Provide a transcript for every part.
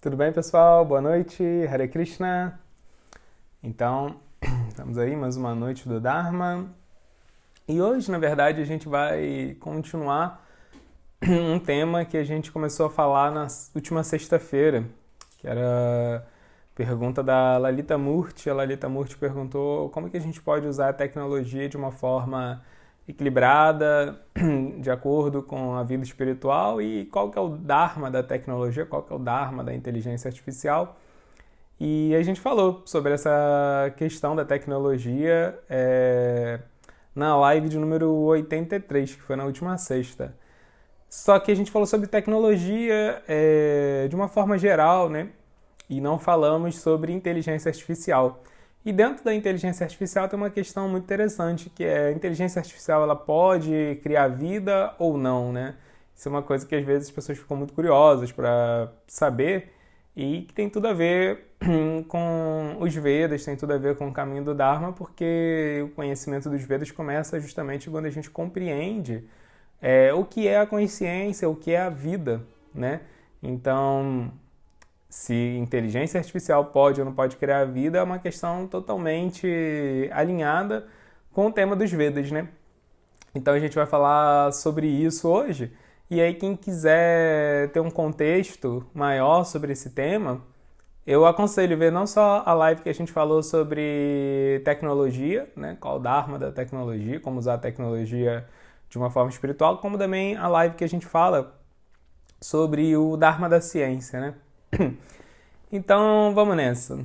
Tudo bem, pessoal? Boa noite, Hare Krishna. Então, estamos aí mais uma noite do Dharma. E hoje, na verdade, a gente vai continuar um tema que a gente começou a falar na última sexta-feira, que era a pergunta da Lalita Murti. A Lalita Murti perguntou como que a gente pode usar a tecnologia de uma forma equilibrada, de acordo com a vida espiritual, e qual que é o Dharma da tecnologia, qual que é o Dharma da inteligência artificial. E a gente falou sobre essa questão da tecnologia na live de número 83, que foi na última sexta. Só que a gente falou sobre tecnologia de uma forma geral, né? E não falamos sobre inteligência artificial. E dentro da inteligência artificial tem uma questão muito interessante, que é a inteligência artificial ela pode criar vida ou não, né? Isso é uma coisa que às vezes as pessoas ficam muito curiosas para saber e que tem tudo a ver com os Vedas, tem tudo a ver com o caminho do Dharma, porque o conhecimento dos Vedas começa justamente quando a gente compreende o que é a consciência, o que é a vida, né? Então, se inteligência artificial pode ou não pode criar vida é uma questão totalmente alinhada com o tema dos Vedas, né? Então a gente vai falar sobre isso hoje. E aí quem quiser ter um contexto maior sobre esse tema, eu aconselho ver não só a live que a gente falou sobre tecnologia, né? Qual o Dharma da tecnologia, como usar a tecnologia de uma forma espiritual, como também a live que a gente fala sobre o Dharma da ciência, né? Então, vamos nessa.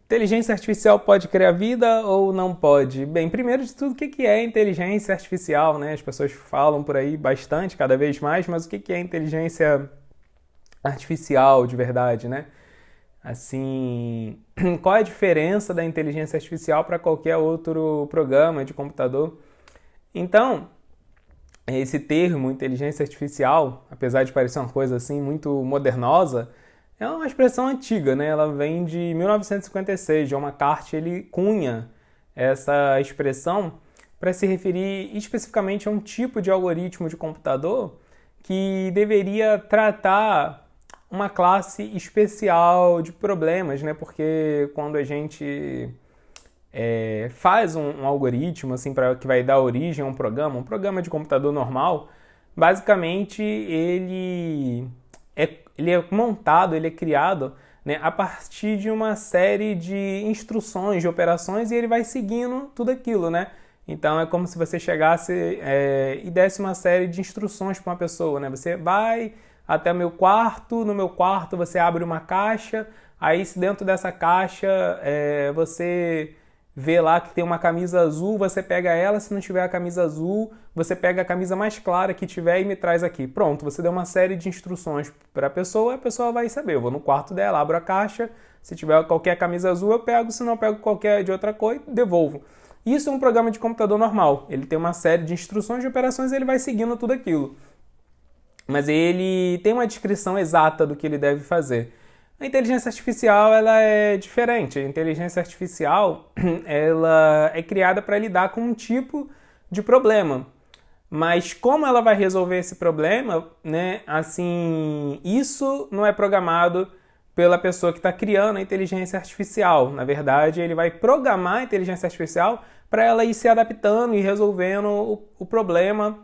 Inteligência artificial pode criar vida ou não pode? Bem, primeiro de tudo, o que é inteligência artificial, né? As pessoas falam por aí bastante, cada vez mais, mas o que é inteligência artificial de verdade, né? Assim, qual é a diferença da inteligência artificial para qualquer outro programa de computador? Então, esse termo, inteligência artificial, apesar de parecer uma coisa assim muito modernosa, é uma expressão antiga, né? Ela vem de 1956. John McCarthy ele cunha essa expressão para se referir especificamente a um tipo de algoritmo de computador que deveria tratar uma classe especial de problemas, né? Porque quando a gente faz um algoritmo assim que vai dar origem a um programa de computador normal, basicamente ele é montado, ele é criado, né, a partir de uma série de instruções, de operações, e ele vai seguindo tudo aquilo, né? Então é como se você chegasse e desse uma série de instruções para uma pessoa, né? Você vai até o meu quarto, no meu quarto você abre uma caixa, aí se dentro dessa caixa você vê lá que tem uma camisa azul, você pega ela, se não tiver a camisa azul, você pega a camisa mais clara que tiver e me traz aqui. Pronto, você deu uma série de instruções para a pessoa vai saber. Eu vou no quarto dela, abro a caixa, se tiver qualquer camisa azul eu pego, se não eu pego qualquer de outra cor e devolvo. Isso é um programa de computador normal, ele tem uma série de instruções de operações e ele vai seguindo tudo aquilo. Mas ele tem uma descrição exata do que ele deve fazer. A inteligência artificial ela é diferente. A inteligência artificial ela é criada para lidar com um tipo de problema. Mas como ela vai resolver esse problema, né? Assim, isso não é programado pela pessoa que está criando a inteligência artificial. Na verdade, ele vai programar a inteligência artificial para ela ir se adaptando e resolvendo o problema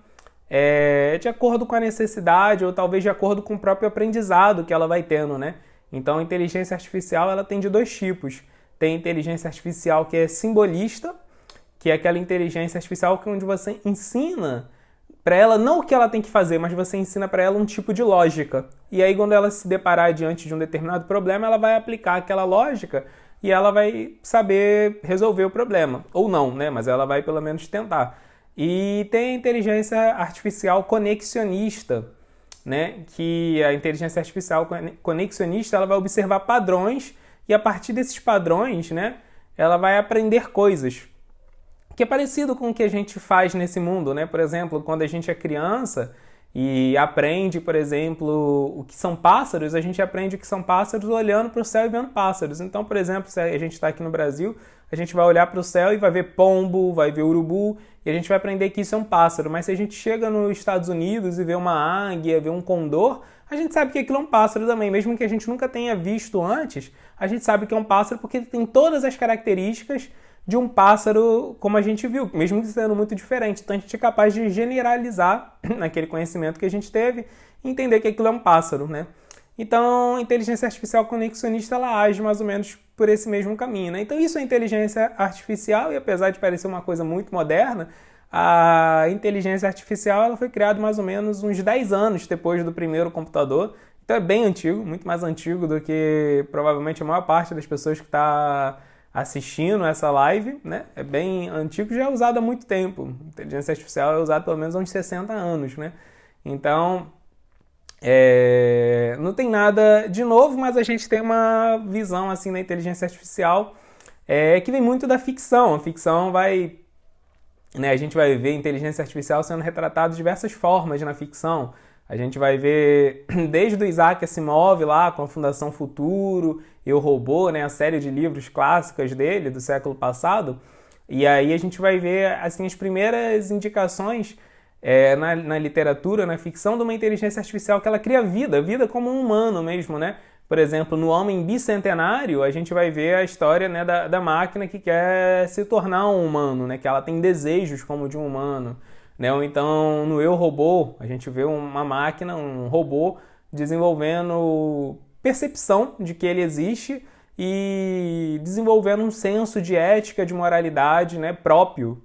de acordo com a necessidade ou talvez de acordo com o próprio aprendizado que ela vai tendo, né? Então, a inteligência artificial ela tem de dois tipos. Tem inteligência artificial que é simbolista, que é aquela inteligência artificial onde você ensina para ela não o que ela tem que fazer, mas você ensina para ela um tipo de lógica. E aí, quando ela se deparar diante de um determinado problema, ela vai aplicar aquela lógica e ela vai saber resolver o problema. Ou não, né? Mas ela vai pelo menos tentar. E tem a inteligência artificial conexionista, né? Que a inteligência artificial conexionista ela vai observar padrões e a partir desses padrões, né, ela vai aprender coisas. Que é parecido com o que a gente faz nesse mundo, né? Por exemplo, quando a gente é criança e aprende, por exemplo, o que são pássaros, a gente aprende o que são pássaros olhando para o céu e vendo pássaros. Então, por exemplo, se a gente está aqui no Brasil, a gente vai olhar para o céu e vai ver pombo, vai ver urubu, e a gente vai aprender que isso é um pássaro. Mas se a gente chega nos Estados Unidos e vê uma águia, vê um condor, a gente sabe que aquilo é um pássaro também, mesmo que a gente nunca tenha visto antes, a gente sabe que é um pássaro porque ele tem todas as características de um pássaro como a gente viu, mesmo que sendo muito diferente. Então a gente é capaz de generalizar naquele conhecimento que a gente teve e entender que aquilo é um pássaro, né? Então, a inteligência artificial conexionista, ela age mais ou menos por esse mesmo caminho, né? Então, isso é inteligência artificial, e apesar de parecer uma coisa muito moderna, a inteligência artificial ela foi criada mais ou menos uns 10 anos depois do primeiro computador. Então, é bem antigo, muito mais antigo do que provavelmente a maior parte das pessoas que está assistindo essa live, né? É bem antigo, já é usado há muito tempo. A inteligência artificial é usada pelo menos há uns 60 anos, né? Então, não tem nada de novo, mas a gente tem uma visão assim da inteligência artificial que vem muito da ficção. A ficção vai, né, a gente vai ver inteligência artificial sendo retratada de diversas formas na ficção. A gente vai ver desde o Isaac Asimov lá com a Fundação Futuro, Eu, Robô, né, a série de livros clássicas dele do século passado. E aí a gente vai ver assim as primeiras indicações na literatura, na ficção, de uma inteligência artificial que ela cria vida como um humano mesmo, né? Por exemplo, no Homem Bicentenário, a gente vai ver a história, né, da máquina que quer se tornar um humano, né? Que ela tem desejos como de um humano, né? Ou então, no Eu, Robô, a gente vê uma máquina, um robô, desenvolvendo percepção de que ele existe e desenvolvendo um senso de ética, de moralidade, né, próprio.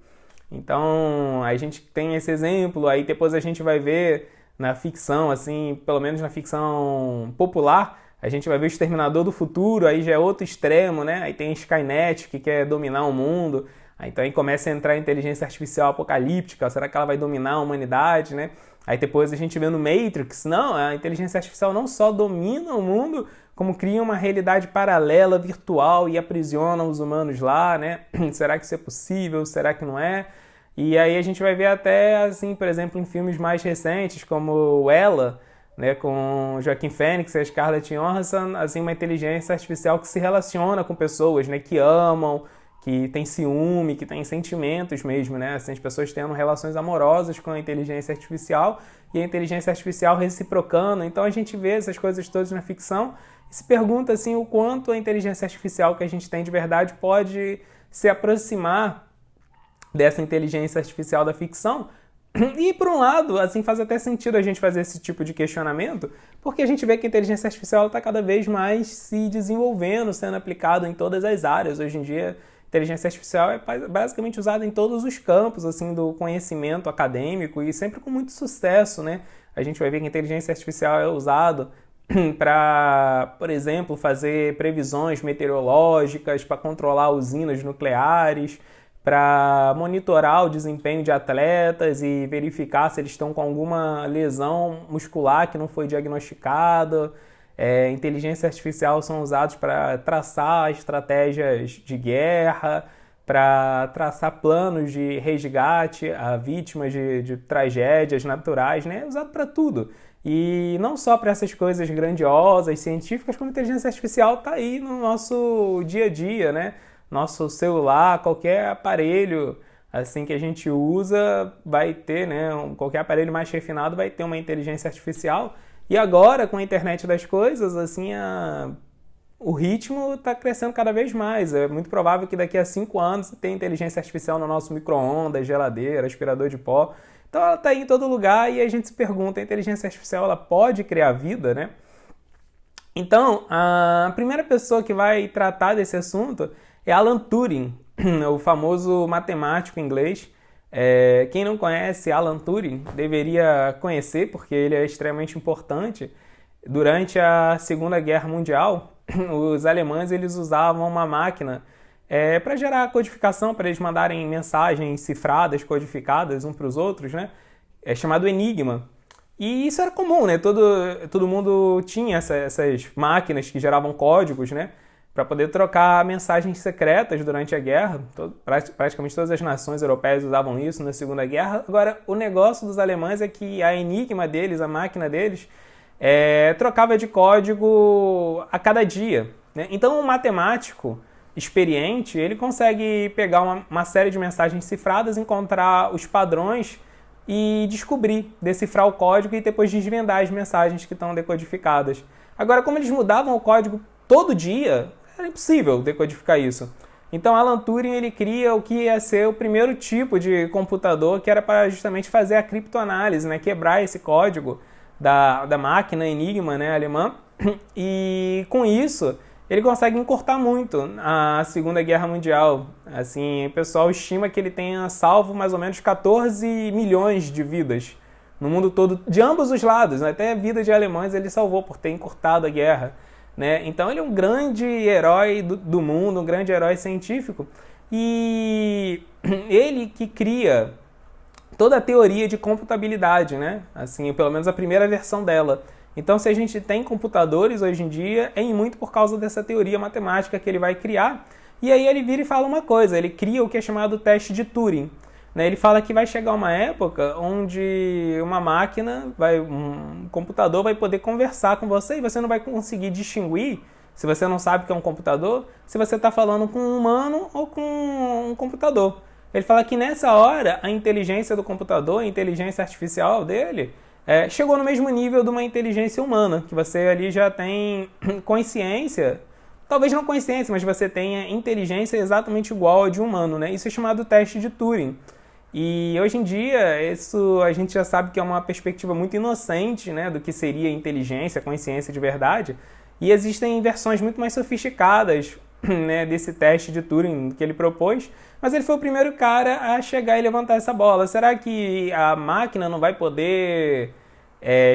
Então, a gente tem esse exemplo, aí depois a gente vai ver na ficção, assim, pelo menos na ficção popular, a gente vai ver o Exterminador do Futuro, aí já é outro extremo, né? Aí tem a Skynet, que quer dominar o mundo, então aí começa a entrar a inteligência artificial apocalíptica, será que ela vai dominar a humanidade, né? Aí depois a gente vê no Matrix, não, a inteligência artificial não só domina o mundo, como cria uma realidade paralela, virtual, e aprisiona os humanos lá, né? Será que isso é possível? Será que não é? E aí a gente vai ver até, assim, por exemplo, em filmes mais recentes, como Ela, né, com Joaquin Phoenix e a Scarlett Johansson, assim, uma inteligência artificial que se relaciona com pessoas, né, que amam, que tem ciúme, que tem sentimentos mesmo, né, assim, as pessoas tendo relações amorosas com a inteligência artificial e a inteligência artificial reciprocando. Então a gente vê essas coisas todas na ficção e se pergunta, assim, o quanto a inteligência artificial que a gente tem de verdade pode se aproximar dessa inteligência artificial da ficção. E, por um lado, assim, faz até sentido a gente fazer esse tipo de questionamento, porque a gente vê que a inteligência artificial está cada vez mais se desenvolvendo, sendo aplicada em todas as áreas. Hoje em dia, a inteligência artificial é basicamente usada em todos os campos, assim, do conhecimento acadêmico e sempre com muito sucesso, né? A gente vai ver que a inteligência artificial é usada para, por exemplo, fazer previsões meteorológicas, para controlar usinas nucleares, para monitorar o desempenho de atletas e verificar se eles estão com alguma lesão muscular que não foi diagnosticada. Inteligência artificial são usados para traçar estratégias de guerra, para traçar planos de resgate a vítimas de tragédias naturais, né? É usado para tudo. E não só para essas coisas grandiosas, científicas, como a inteligência artificial está aí no nosso dia a dia, né? Nosso celular, qualquer aparelho assim que a gente usa vai ter, né? Qualquer aparelho mais refinado vai ter uma inteligência artificial. E agora, com a internet das coisas, assim, o ritmo está crescendo cada vez mais. É muito provável que daqui a 5 anos tenha inteligência artificial no nosso micro-ondas, geladeira, aspirador de pó. Então ela está aí em todo lugar e a gente se pergunta, a inteligência artificial ela pode criar vida, né? Então, a primeira pessoa que vai tratar desse assunto é Alan Turing, o famoso matemático inglês. Quem não conhece Alan Turing deveria conhecer, porque ele é extremamente importante. Durante a Segunda Guerra Mundial, os alemães eles usavam uma máquina para gerar codificação, para eles mandarem mensagens cifradas, codificadas uns para os outros, né? É chamado Enigma. E isso era comum, né? Todo mundo tinha essas máquinas que geravam códigos, né? Para poder trocar mensagens secretas durante a guerra. Praticamente todas as nações europeias usavam isso na Segunda Guerra. Agora, o negócio dos alemães é que a Enigma deles, a máquina deles, trocava de código a cada dia, né? Então, um matemático experiente, ele consegue pegar uma série de mensagens cifradas, encontrar os padrões e descobrir, decifrar o código e depois desvendar as mensagens que estão decodificadas. Agora, como eles mudavam o código todo dia, era impossível decodificar isso. Então, Alan Turing ele cria o que ia ser o primeiro tipo de computador, que era para justamente fazer a criptoanálise, né? Quebrar esse código da máquina Enigma, né, alemã. E com isso, ele consegue encurtar muito a Segunda Guerra Mundial. Assim, o pessoal estima que ele tenha salvo mais ou menos 14 milhões de vidas no mundo todo, de ambos os lados, né? Até a vida de alemães ele salvou por ter encurtado a guerra. Né? Então ele é um grande herói do mundo, um grande herói científico, e ele que cria toda a teoria de computabilidade, né? Assim, pelo menos a primeira versão dela. Então, se a gente tem computadores hoje em dia, é muito por causa dessa teoria matemática que ele vai criar. E aí ele vira e fala uma coisa, ele cria o que é chamado teste de Turing. Ele fala que vai chegar uma época onde uma máquina, um computador vai poder conversar com você e você não vai conseguir distinguir, se você não sabe que é um computador, se você está falando com um humano ou com um computador. Ele fala que nessa hora a inteligência do computador, a inteligência artificial dele, chegou no mesmo nível de uma inteligência humana, que você ali já tem consciência, talvez não consciência, mas você tenha inteligência exatamente igual a de um humano, né? Isso é chamado teste de Turing. E hoje em dia, isso a gente já sabe que é uma perspectiva muito inocente, né, do que seria inteligência, consciência de verdade. E existem versões muito mais sofisticadas, né, desse teste de Turing que ele propôs, mas ele foi o primeiro cara a chegar e levantar essa bola. Será que a máquina não vai poder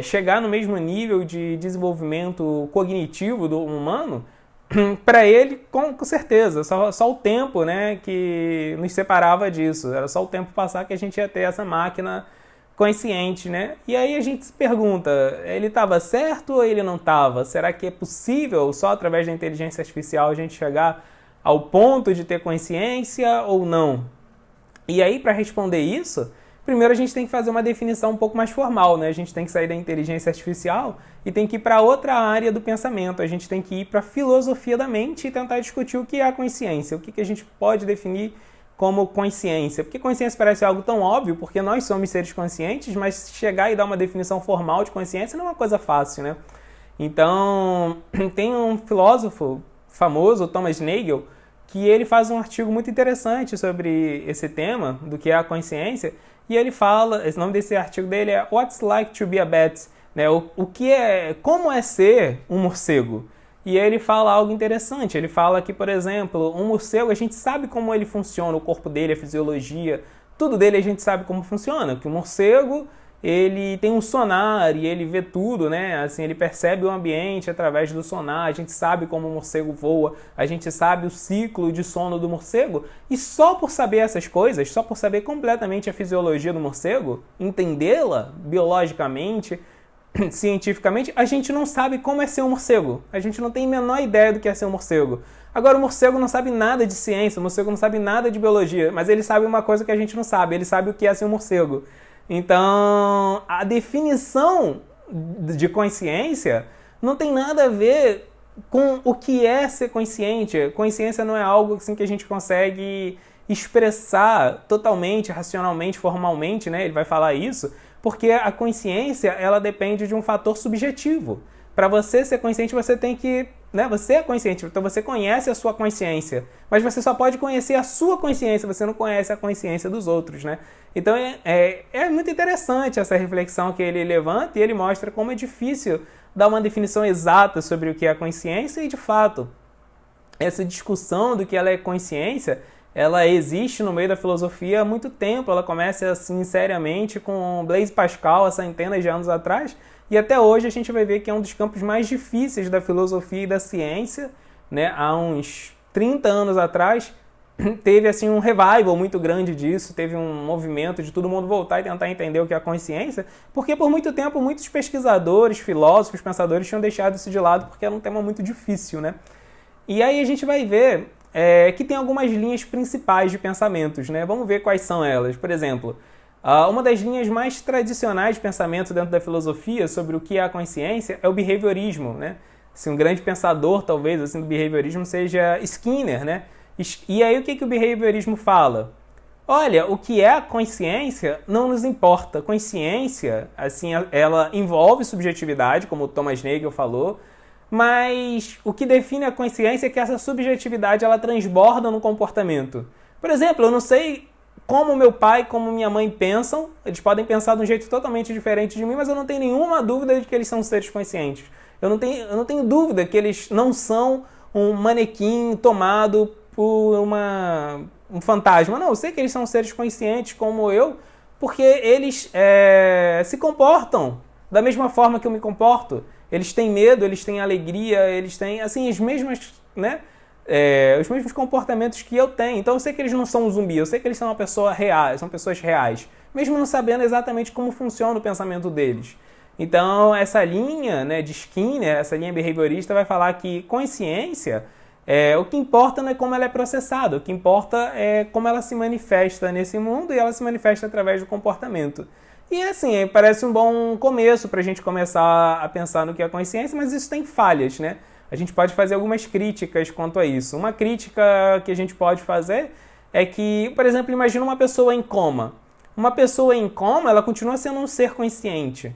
chegar no mesmo nível de desenvolvimento cognitivo do humano? Para ele, com certeza, só o tempo, né, que nos separava disso. Era só o tempo passar que a gente ia ter essa máquina consciente, né? E aí a gente se pergunta, ele estava certo ou ele não estava? Será que é possível, só através da inteligência artificial, a gente chegar ao ponto de ter consciência ou não? E aí, para responder isso, primeiro a gente tem que fazer uma definição um pouco mais formal, né? A gente tem que sair da inteligência artificial e tem que ir para outra área do pensamento. A gente tem que ir para a filosofia da mente e tentar discutir o que é a consciência, o que a gente pode definir como consciência. Porque consciência parece algo tão óbvio, porque nós somos seres conscientes, mas chegar e dar uma definição formal de consciência não é uma coisa fácil, né? Então, tem um filósofo famoso, Thomas Nagel, que ele faz um artigo muito interessante sobre esse tema, do que é a consciência, e ele fala, o nome desse artigo dele é What's Like to be a Bat, né? Como é ser um morcego? E ele fala algo interessante, ele fala que, por exemplo, um morcego, a gente sabe como ele funciona, o corpo dele, a fisiologia, tudo dele a gente sabe como funciona, que o morcego, ele tem um sonar e ele vê tudo, né? Assim, ele percebe o ambiente através do sonar, a gente sabe como o morcego voa, a gente sabe o ciclo de sono do morcego, e só por saber essas coisas, só por saber completamente a fisiologia do morcego, entendê-la biologicamente, cientificamente, a gente não sabe como é ser um morcego. A gente não tem a menor ideia do que é ser um morcego. Agora, o morcego não sabe nada de ciência, o morcego não sabe nada de biologia, mas ele sabe uma coisa que a gente não sabe, ele sabe o que é ser um morcego. Então, a definição de consciência não tem nada a ver com o que é ser consciente. Consciência não é algo assim, que a gente consegue expressar totalmente, racionalmente, formalmente, né? Ele vai falar isso, porque a consciência, ela depende de um fator subjetivo. Para você ser consciente, você tem que... né? Você é consciente, então você conhece a sua consciência, mas você só pode conhecer a sua consciência, você não conhece a consciência dos outros, né? Então é muito interessante essa reflexão que ele levanta, e ele mostra como é difícil dar uma definição exata sobre o que é a consciência, e de fato, essa discussão do que ela é consciência, ela existe no meio da filosofia há muito tempo. Ela começa assim seriamente com Blaise Pascal há centenas de anos atrás, e até hoje a gente vai ver que é um dos campos mais difíceis da filosofia e da ciência, né? Há uns 30 anos atrás teve assim um revival muito grande disso, teve um movimento de todo mundo voltar e tentar entender o que é a consciência, porque por muito tempo muitos pesquisadores, filósofos, pensadores tinham deixado isso de lado porque era um tema muito difícil, né? E aí a gente vai ver que tem algumas linhas principais de pensamentos, né? Vamos ver quais são elas. Por exemplo, uma das linhas mais tradicionais de pensamento dentro da filosofia sobre o que é a consciência é o behaviorismo, né? Assim, um grande pensador, talvez, assim, do behaviorismo seja Skinner, né? E aí o que o behaviorismo fala? olha, o que é a consciência não nos importa. Consciência, assim, ela envolve subjetividade, como o Thomas Nagel falou, mas o que define a consciência é que essa subjetividade ela transborda no comportamento. Por exemplo, eu não sei como meu pai, como minha mãe pensam, eles podem pensar de um jeito totalmente diferente de mim, mas eu não tenho nenhuma dúvida de que eles são seres conscientes. Eu não tenho dúvida que eles não são um manequim tomado por um fantasma. Não, eu sei que eles são seres conscientes como eu, porque eles se comportam da mesma forma que eu me comporto. Eles têm medo, eles têm alegria, eles têm assim, as mesmas, né? Os mesmos comportamentos que eu tenho. Então eu sei que eles não são um zumbi, eu sei que eles são uma pessoa real, são pessoas reais, mesmo não sabendo exatamente como funciona o pensamento deles. Então essa linha, né, de Skinner, essa linha behaviorista vai falar que consciência, o que importa não é como ela é processada, o que importa é como ela se manifesta nesse mundo e ela se manifesta através do comportamento. E assim, parece um bom começo para a gente começar a pensar no que é consciência, mas isso tem falhas, né? A gente pode fazer algumas críticas quanto a isso. Uma crítica que a gente pode fazer é que, por exemplo, imagina uma pessoa em coma. Uma pessoa em coma, ela continua sendo um ser consciente.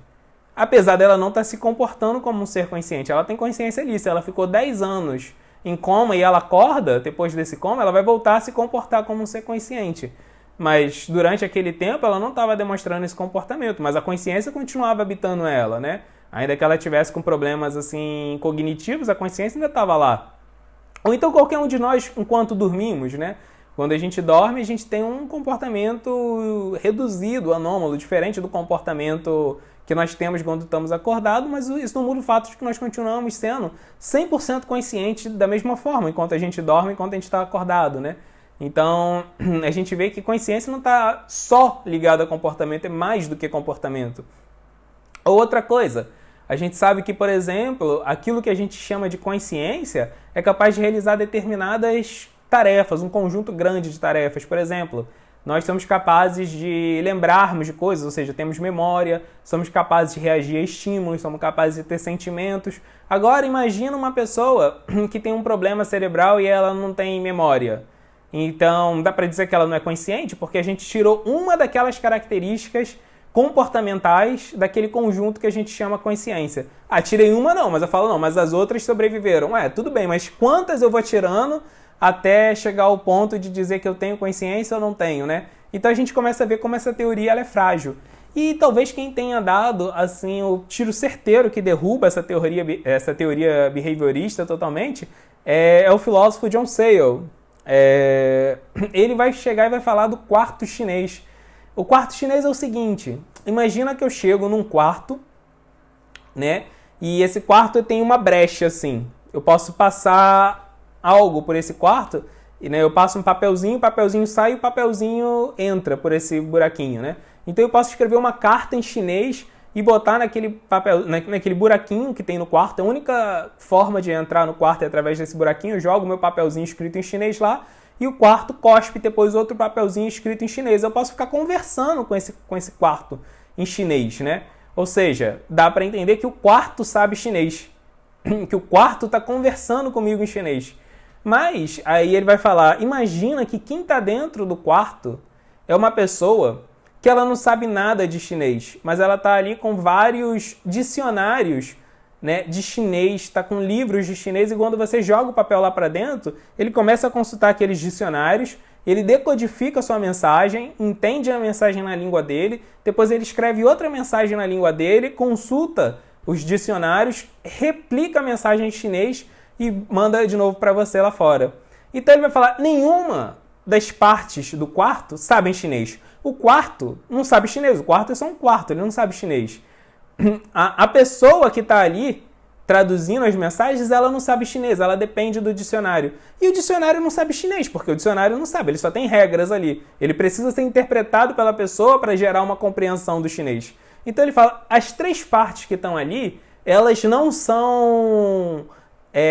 Apesar dela não estar se comportando como um ser consciente. Ela tem consciência ali. Se ela ficou 10 anos em coma e ela acorda depois desse coma, ela vai voltar a se comportar como um ser consciente. Mas durante aquele tempo ela não estava demonstrando esse comportamento, mas a consciência continuava habitando ela, né? Ainda que ela tivesse com problemas assim cognitivos, a consciência ainda estava lá. Ou então qualquer um de nós, enquanto dormimos, né? Quando a gente dorme, a gente tem um comportamento reduzido, anômalo, diferente do comportamento que nós temos quando estamos acordados, mas isso não muda o fato de que nós continuamos sendo 100% conscientes da mesma forma, enquanto a gente dorme, enquanto a gente está acordado, né? Então, a gente vê que consciência não está só ligada a comportamento, é mais do que comportamento. Outra coisa, a gente sabe que, por exemplo, aquilo que a gente chama de consciência é capaz de realizar determinadas tarefas, um conjunto grande de tarefas. Por exemplo, nós somos capazes de lembrarmos de coisas, ou seja, temos memória, somos capazes de reagir a estímulos, somos capazes de ter sentimentos. Agora, imagina uma pessoa que tem um problema cerebral e ela não tem memória. Então, dá para dizer que ela não é consciente porque a gente tirou uma daquelas características comportamentais daquele conjunto que a gente chama consciência. Ah, tirei uma não, mas eu falo não, mas as outras sobreviveram. Tudo bem, mas quantas eu vou tirando até chegar ao ponto de dizer que eu tenho consciência ou não tenho, né? Então a gente começa a ver como essa teoria ela é frágil. E talvez quem tenha dado assim o tiro certeiro que derruba essa teoria behaviorista totalmente é o filósofo John Searle. Ele vai chegar e vai falar do quarto chinês. O quarto chinês é o seguinte: imagina que eu chego num quarto, né? E esse quarto tem uma brecha assim. Eu posso passar algo por esse quarto, e né, eu passo um papelzinho, o papelzinho sai e o papelzinho entra por esse buraquinho, né? Então eu posso escrever uma carta em chinês e botar naquele buraquinho que tem no quarto. A única forma de entrar no quarto é através desse buraquinho. Eu jogo meu papelzinho escrito em chinês lá e o quarto cospe depois outro papelzinho escrito em chinês. Eu posso ficar conversando com esse quarto em chinês, né? Ou seja, dá para entender que o quarto sabe chinês, que o quarto está conversando comigo em chinês. Mas aí ele vai falar, imagina que quem está dentro do quarto é uma pessoa que ela não sabe nada de chinês, mas ela está ali com vários dicionários, né, de chinês, está com livros de chinês, e quando você joga o papel lá para dentro, ele começa a consultar aqueles dicionários, ele decodifica a sua mensagem, entende a mensagem na língua dele, depois ele escreve outra mensagem na língua dele, consulta os dicionários, replica a mensagem em chinês e manda de novo para você lá fora. Então ele vai falar, nenhuma das partes do quarto sabem chinês. O quarto não sabe chinês, o quarto é só um quarto, ele não sabe chinês. A pessoa que está ali traduzindo as mensagens, ela não sabe chinês, ela depende do dicionário. E o dicionário não sabe chinês, porque o dicionário não sabe, ele só tem regras ali. Ele precisa ser interpretado pela pessoa para gerar uma compreensão do chinês. Então ele fala, as três partes que estão ali, elas não são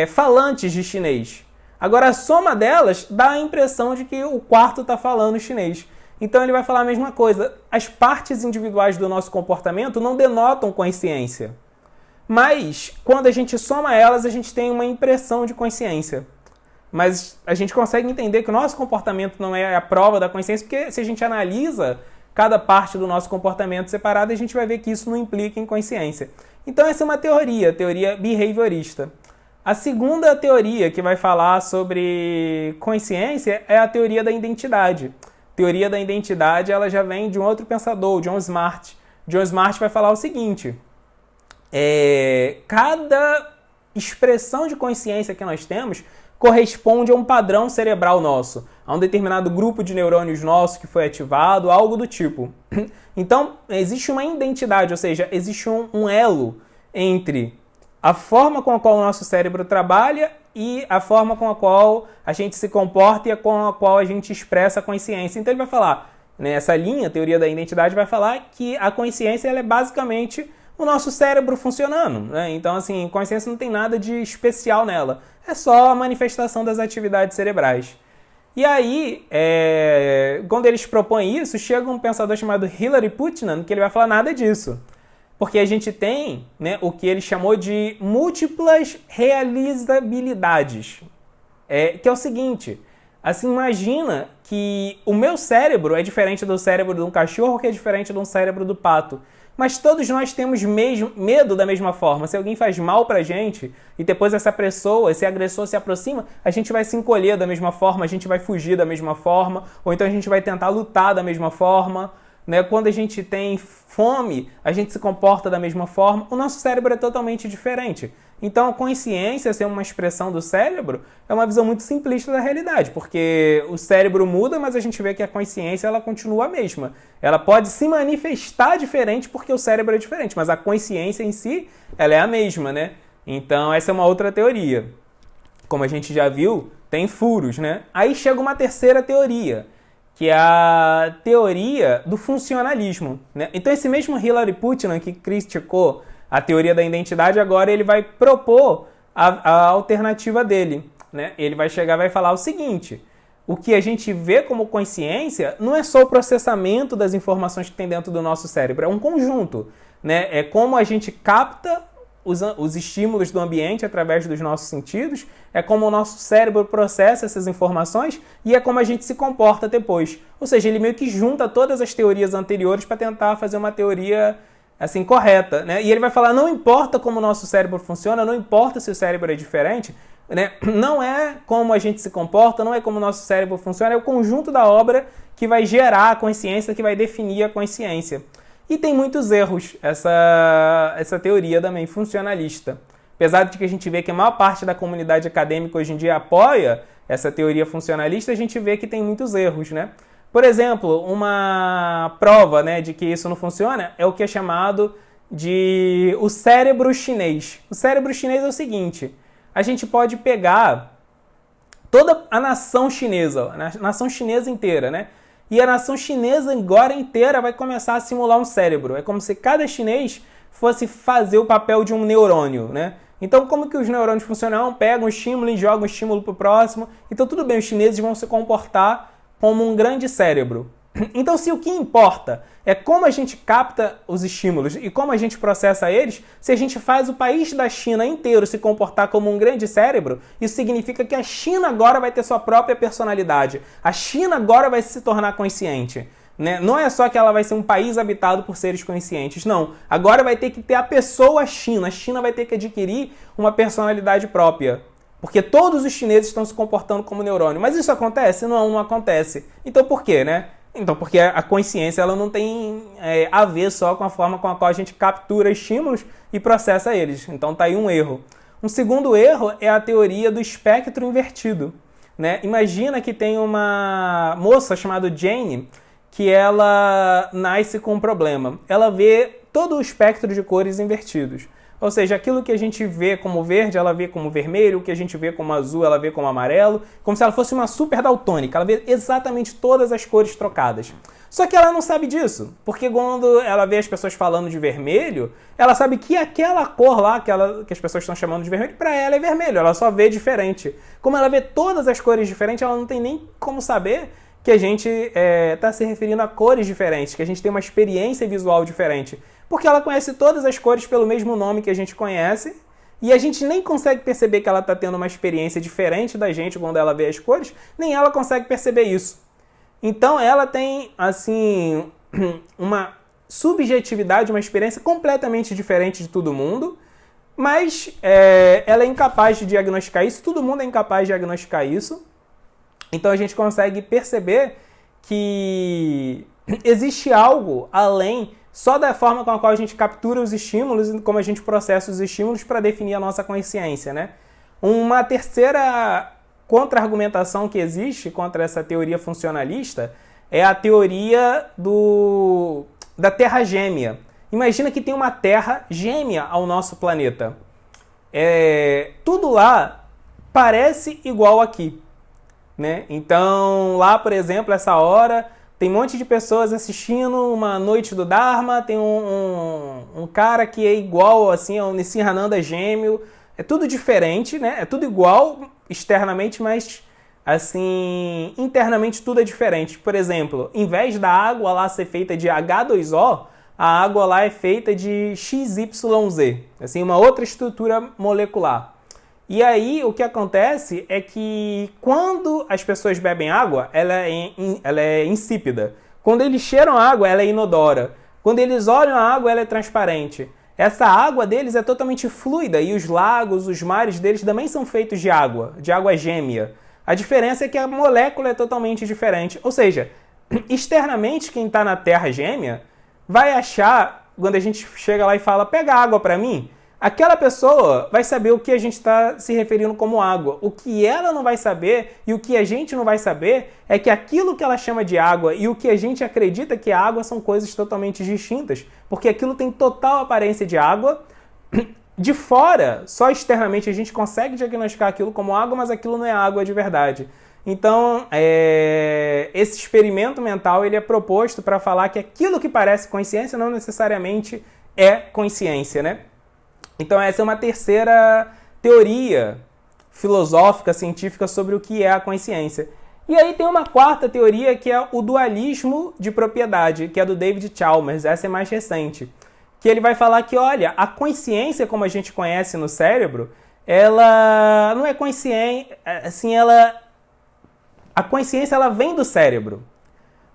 falantes de chinês. Agora a soma delas dá a impressão de que o quarto está falando chinês. Então ele vai falar a mesma coisa. As partes individuais do nosso comportamento não denotam consciência. Mas, quando a gente soma elas, a gente tem uma impressão de consciência. mas a gente consegue entender que o nosso comportamento não é a prova da consciência, porque se a gente analisa cada parte do nosso comportamento separado, a gente vai ver que isso não implica em consciência. Então essa é uma teoria, teoria behaviorista. A segunda teoria que vai falar sobre consciência é a teoria da identidade. A teoria da identidade ela já vem de um outro pensador, John Smart. John Smart vai falar o seguinte, cada expressão de consciência que nós temos corresponde a um padrão cerebral nosso, a um determinado grupo de neurônios nossos que foi ativado, algo do tipo. Então, existe uma identidade, ou seja, existe um elo entre a forma com a qual o nosso cérebro trabalha e a forma com a qual a gente se comporta e com a qual a gente expressa a consciência. Então ele vai falar, nessa linha, a teoria da identidade vai falar que a consciência ela é basicamente o nosso cérebro funcionando, né? Então, assim, consciência não tem nada de especial nela. É só a manifestação das atividades cerebrais. E aí, quando eles propõem isso, chega um pensador chamado Hilary Putnam, que ele vai falar nada disso. Porque a gente tem, né, o que ele chamou de múltiplas realizabilidades. Que é o seguinte, assim, imagina que o meu cérebro é diferente do cérebro de um cachorro, que é diferente de um cérebro do pato. Mas todos nós temos medo da mesma forma. Se alguém faz mal pra gente e depois essa pessoa, esse agressor se aproxima, a gente vai se encolher da mesma forma, a gente vai fugir da mesma forma, ou então a gente vai tentar lutar da mesma forma. Né? Quando a gente tem fome, a gente se comporta da mesma forma. O nosso cérebro é totalmente diferente. Então, a consciência ser uma expressão do cérebro é uma visão muito simplista da realidade, porque o cérebro muda, mas a gente vê que a consciência ela continua a mesma. Ela pode se manifestar diferente porque o cérebro é diferente, mas a consciência em si ela é a mesma, né? Então, essa é uma outra teoria. Como a gente já viu, tem furos, né? Aí chega uma terceira teoria, que é a teoria do funcionalismo, né? Então, esse mesmo Hilary Putnam que criticou a teoria da identidade, agora ele vai propor a alternativa dele, né? Ele vai chegar e vai falar o seguinte, o que a gente vê como consciência não é só o processamento das informações que tem dentro do nosso cérebro, é um conjunto, né? É como a gente capta os estímulos do ambiente através dos nossos sentidos, é como o nosso cérebro processa essas informações e é como a gente se comporta depois. Ou seja, ele meio que junta todas as teorias anteriores para tentar fazer uma teoria assim, correta, né? E ele vai falar, não importa como o nosso cérebro funciona, não importa se o cérebro é diferente, né? Não é como a gente se comporta, não é como o nosso cérebro funciona, é o conjunto da obra que vai gerar a consciência, que vai definir a consciência. E tem muitos erros essa teoria também funcionalista. Apesar de que a gente vê que a maior parte da comunidade acadêmica hoje em dia apoia essa teoria funcionalista, a gente vê que tem muitos erros, né? Por exemplo, uma prova, né, de que isso não funciona é o que é chamado de o cérebro chinês. O cérebro chinês é o seguinte, a gente pode pegar toda a nação chinesa, a nação chinesa inteira, né? E a nação chinesa agora inteira vai começar a simular um cérebro. É como se cada chinês fosse fazer o papel de um neurônio, né? Então, como que os neurônios funcionam? Pegam o estímulo e jogam o estímulo para o próximo. Então, tudo bem, os chineses vão se comportar como um grande cérebro. Então, se o que importa é como a gente capta os estímulos e como a gente processa eles, se a gente faz o país da China inteiro se comportar como um grande cérebro, isso significa que a China agora vai ter sua própria personalidade. A China agora vai se tornar consciente. Né? Não é só que ela vai ser um país habitado por seres conscientes, não. Agora vai ter que ter a pessoa China. A China vai ter que adquirir uma personalidade própria. Porque todos os chineses estão se comportando como neurônio. Mas isso acontece? Não acontece. Então por quê, né? Então, porque a consciência ela não tem a ver só com a forma com a qual a gente captura estímulos e processa eles. Então tá aí um erro. Um segundo erro é a teoria do espectro invertido. Né? Imagina que tem uma moça chamada Jane que ela nasce com um problema. Ela vê todo o espectro de cores invertidos. Ou seja, aquilo que a gente vê como verde, ela vê como vermelho, o que a gente vê como azul, ela vê como amarelo, como se ela fosse uma super daltônica, ela vê exatamente todas as cores trocadas. Só que ela não sabe disso, porque quando ela vê as pessoas falando de vermelho, ela sabe que aquela cor lá que as pessoas estão chamando de vermelho, para ela é vermelho, ela só vê diferente. Como ela vê todas as cores diferentes, ela não tem nem como saber que a gente está se referindo a cores diferentes, que a gente tem uma experiência visual diferente. Porque ela conhece todas as cores pelo mesmo nome que a gente conhece e a gente nem consegue perceber que ela está tendo uma experiência diferente da gente quando ela vê as cores, nem ela consegue perceber isso. Então ela tem, assim, uma subjetividade, uma experiência completamente diferente de todo mundo, mas ela é incapaz de diagnosticar isso, todo mundo é incapaz de diagnosticar isso. Então a gente consegue perceber que existe algo além só da forma com a qual a gente captura os estímulos e como a gente processa os estímulos para definir a nossa consciência, né? Uma terceira contra-argumentação que existe contra essa teoria funcionalista é a teoria da Terra gêmea. Imagina que tem uma Terra gêmea ao nosso planeta. Tudo lá parece igual aqui, né? Então, lá, por exemplo, essa hora, tem um monte de pessoas assistindo uma noite do Dharma, tem um cara que é igual, assim, ao Nityananda gêmeo. É tudo diferente, né? É tudo igual externamente, mas, assim, internamente tudo é diferente. Por exemplo, em vez da água lá ser feita de H2O, a água lá é feita de XYZ, assim, uma outra estrutura molecular. E aí, o que acontece é que quando as pessoas bebem água, ela é insípida. Quando eles cheiram a água, ela é inodora. Quando eles olham a água, ela é transparente. Essa água deles é totalmente fluida e os lagos, os mares deles também são feitos de água gêmea. A diferença é que a molécula é totalmente diferente. Ou seja, externamente, quem está na Terra gêmea vai achar, quando a gente chega lá e fala, pega água para mim, aquela pessoa vai saber o que a gente está se referindo como água. O que ela não vai saber e o que a gente não vai saber é que aquilo que ela chama de água e o que a gente acredita que é água são coisas totalmente distintas, porque aquilo tem total aparência de água. De fora, só externamente a gente consegue diagnosticar aquilo como água, mas aquilo não é água de verdade. Então, esse experimento mental ele é proposto para falar que aquilo que parece consciência não necessariamente é consciência, né? Então essa é uma terceira teoria filosófica, científica sobre o que é a consciência. E aí tem uma quarta teoria que é o dualismo de propriedade, que é do David Chalmers, essa é mais recente. Que ele vai falar que, olha, a consciência como a gente conhece no cérebro, ela não é consciente, assim, a consciência ela vem do cérebro.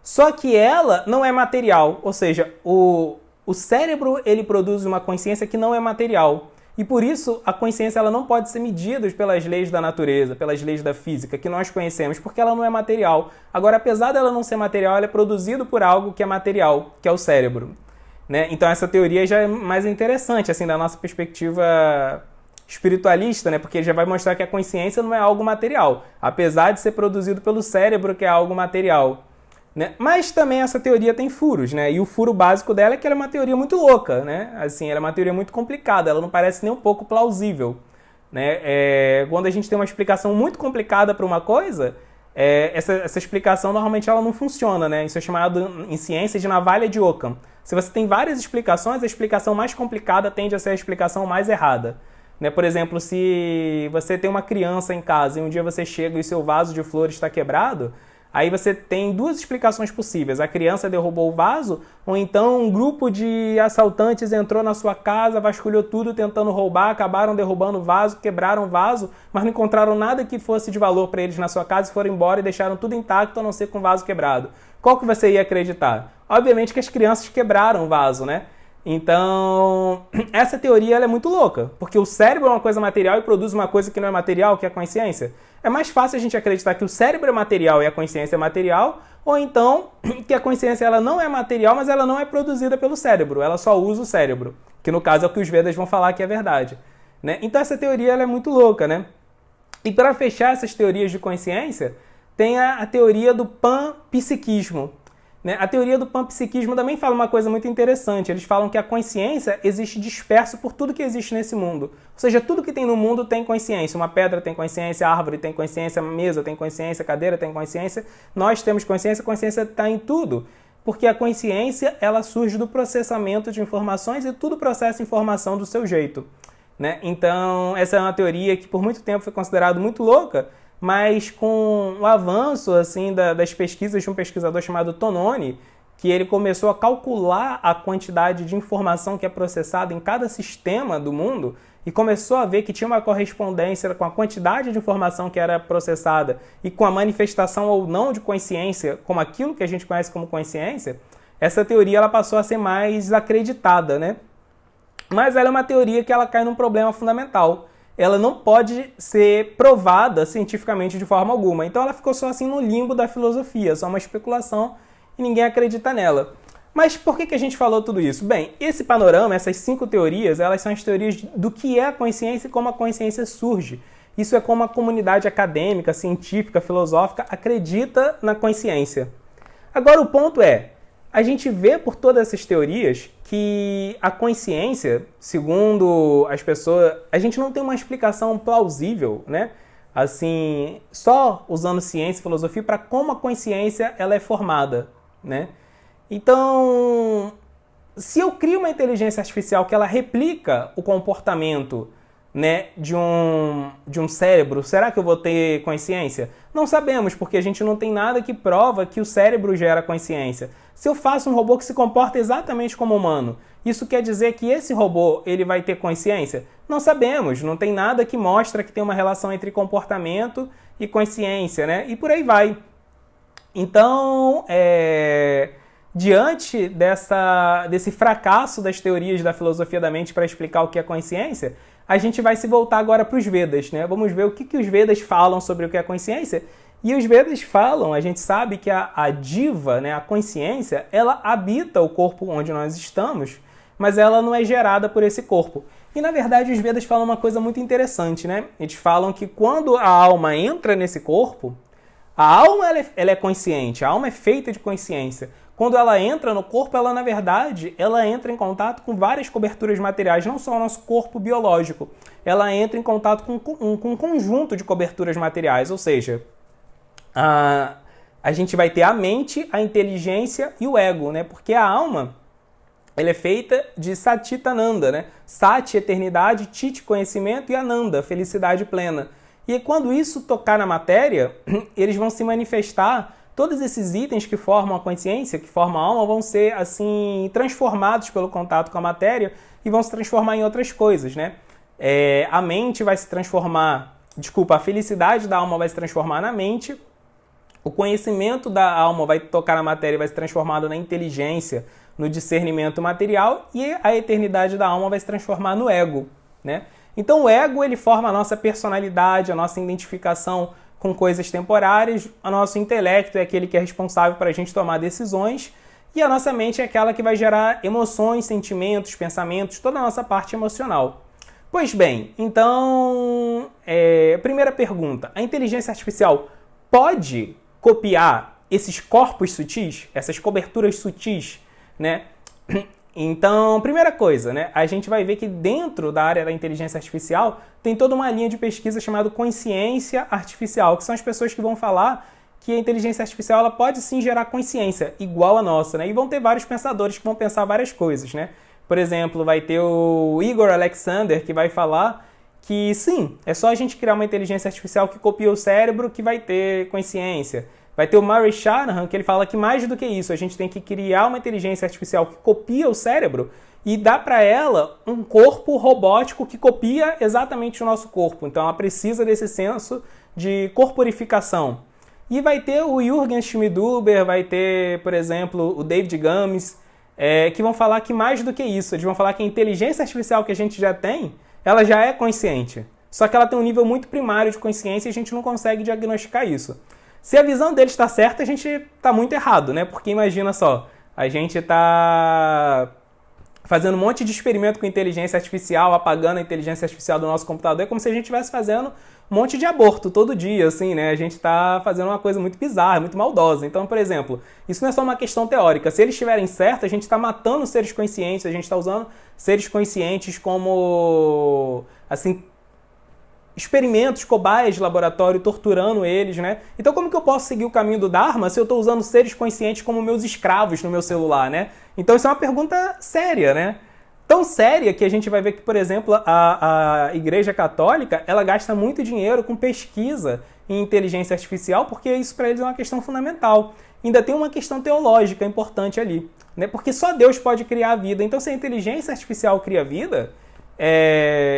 Só que ela não é material, ou seja, o cérebro ele produz uma consciência que não é material. E por isso a consciência ela não pode ser medida pelas leis da natureza, pelas leis da física que nós conhecemos, porque ela não é material. Agora, apesar dela não ser material, ela é produzida por algo que é material, que é o cérebro, né? Então essa teoria já é mais interessante, assim, da nossa perspectiva espiritualista, né? Porque ele já vai mostrar que a consciência não é algo material, apesar de ser produzido pelo cérebro, que é algo material, né? Mas também essa teoria tem furos, né? E o furo básico dela é que ela é uma teoria muito louca, né? Assim, ela é uma teoria muito complicada, ela não parece nem um pouco plausível, né? Quando a gente tem uma explicação muito complicada para uma coisa, essa explicação normalmente ela não funciona, né? Isso é chamado em ciência de navalha de Ockham. Se você tem várias explicações, a explicação mais complicada tende a ser a explicação mais errada, né? Por exemplo, se você tem uma criança em casa e um dia você chega e seu vaso de flores está quebrado, aí você tem duas explicações possíveis. A criança derrubou o vaso, ou então um grupo de assaltantes entrou na sua casa, vasculhou tudo tentando roubar, acabaram derrubando o vaso, quebraram o vaso, mas não encontraram nada que fosse de valor para eles na sua casa e foram embora e deixaram tudo intacto, a não ser com o vaso quebrado. Qual que você ia acreditar? Obviamente que as crianças quebraram o vaso, né? Então, essa teoria ela é muito louca, porque o cérebro é uma coisa material e produz uma coisa que não é material, que é a consciência. É mais fácil a gente acreditar que o cérebro é material e a consciência é material, ou então que a consciência ela não é material, mas ela não é produzida pelo cérebro, ela só usa o cérebro, que no caso é o que os Vedas vão falar que é verdade, né? Então essa teoria ela é muito louca, né? E para fechar essas teorias de consciência, tem a teoria do panpsiquismo. A teoria do panpsiquismo também fala uma coisa muito interessante. Eles falam que a consciência existe disperso por tudo que existe nesse mundo. Ou seja, tudo que tem no mundo tem consciência. Uma pedra tem consciência, a árvore tem consciência, a mesa tem consciência, a cadeira tem consciência. Nós temos consciência, a consciência está em tudo. Porque a consciência ela surge do processamento de informações e tudo processa informação do seu jeito, né? Então, essa é uma teoria que por muito tempo foi considerada muito louca, mas com o avanço assim, das pesquisas de um pesquisador chamado Tononi, que ele começou a calcular a quantidade de informação que é processada em cada sistema do mundo e começou a ver que tinha uma correspondência com a quantidade de informação que era processada e com a manifestação ou não de consciência, como aquilo que a gente conhece como consciência, essa teoria ela passou a ser mais acreditada, né? Mas ela é uma teoria que ela cai num problema fundamental. Ela não pode ser provada cientificamente de forma alguma. Então ela ficou só assim no limbo da filosofia, só uma especulação e ninguém acredita nela. Mas por que a gente falou tudo isso? Bem, esse panorama, essas 5 teorias, elas são as teorias do que é a consciência e como a consciência surge. Isso é como a comunidade acadêmica, científica, filosófica acredita na consciência. Agora o ponto é, a gente vê por todas essas teorias que a consciência, segundo as pessoas, a gente não tem uma explicação plausível, né? Assim, só usando ciência e filosofia para como a consciência ela é formada, né? Então, se eu crio uma inteligência artificial que ela replica o comportamento, né, de um cérebro, será que eu vou ter consciência? Não sabemos, porque a gente não tem nada que prova que o cérebro gera consciência. Se eu faço um robô que se comporta exatamente como humano, isso quer dizer que esse robô ele vai ter consciência? Não sabemos, não tem nada que mostra que tem uma relação entre comportamento e consciência, né? E por aí vai. Então, diante desse fracasso das teorias da filosofia da mente para explicar o que é consciência, a gente vai se voltar agora para os Vedas, né? Vamos ver o que os Vedas falam sobre o que é consciência. E os Vedas falam, a gente sabe que a diva, né, a consciência, ela habita o corpo onde nós estamos, mas ela não é gerada por esse corpo. E, na verdade, os Vedas falam uma coisa muito interessante, né? Eles falam que quando a alma entra nesse corpo, a alma ela é consciente, a alma é feita de consciência. Quando ela entra no corpo, ela, na verdade, ela entra em contato com várias coberturas materiais, não só o nosso corpo biológico. Ela entra em contato com um conjunto de coberturas materiais, ou seja, a gente vai ter a mente, a inteligência e o ego, né? Porque a alma ela é feita de Satitananda, né? Sati, eternidade, Tit, conhecimento e Ananda, felicidade plena. E quando isso tocar na matéria, eles vão se manifestar, todos esses itens que formam a consciência, que formam a alma, vão ser assim transformados pelo contato com a matéria e vão se transformar em outras coisas, né? A mente vai se transformar, a felicidade da alma vai se transformar na mente, o conhecimento da alma vai tocar na matéria e vai se transformar na inteligência, no discernimento material, e a eternidade da alma vai se transformar no ego, né? Então o ego ele forma a nossa personalidade, a nossa identificação com coisas temporárias, o nosso intelecto é aquele que é responsável para a gente tomar decisões, e a nossa mente é aquela que vai gerar emoções, sentimentos, pensamentos, toda a nossa parte emocional. Pois bem, então, primeira pergunta, a inteligência artificial pode copiar esses corpos sutis, essas coberturas sutis, né? Então, primeira coisa, né? A gente vai ver que dentro da área da inteligência artificial tem toda uma linha de pesquisa chamada consciência artificial, que são as pessoas que vão falar que a inteligência artificial ela pode sim gerar consciência igual a nossa, né? E vão ter vários pensadores que vão pensar várias coisas, né? Por exemplo, vai ter o Igor Alexander que vai falar que sim, é só a gente criar uma inteligência artificial que copia o cérebro que vai ter consciência. Vai ter o Murray Shanahan, que ele fala que mais do que isso, a gente tem que criar uma inteligência artificial que copia o cérebro e dá para ela um corpo robótico que copia exatamente o nosso corpo. Então ela precisa desse senso de corporificação. E vai ter o Jürgen Schmidhuber, vai ter, por exemplo, o David Games, que vão falar que mais do que isso, eles vão falar que a inteligência artificial que a gente já tem, ela já é consciente. Só que ela tem um nível muito primário de consciência e a gente não consegue diagnosticar isso. Se a visão deles está certa, a gente está muito errado, né? Porque imagina só, a gente está fazendo um monte de experimento com inteligência artificial, apagando a inteligência artificial do nosso computador, é como se a gente estivesse fazendo um monte de aborto todo dia, assim, né? A gente está fazendo uma coisa muito bizarra, muito maldosa. Então, por exemplo, isso não é só uma questão teórica. Se eles estiverem certos, a gente está matando seres conscientes, a gente está usando seres conscientes como, assim, experimentos, cobaias de laboratório, torturando eles, né? Então como que eu posso seguir o caminho do Dharma se eu estou usando seres conscientes como meus escravos no meu celular, né? Então isso é uma pergunta séria, né? Tão séria que a gente vai ver que, por exemplo, a Igreja Católica, ela gasta muito dinheiro com pesquisa em inteligência artificial, porque isso para eles é uma questão fundamental. ainda tem uma questão teológica importante ali, né? Porque só Deus pode criar a vida. Então, se a inteligência artificial cria vida,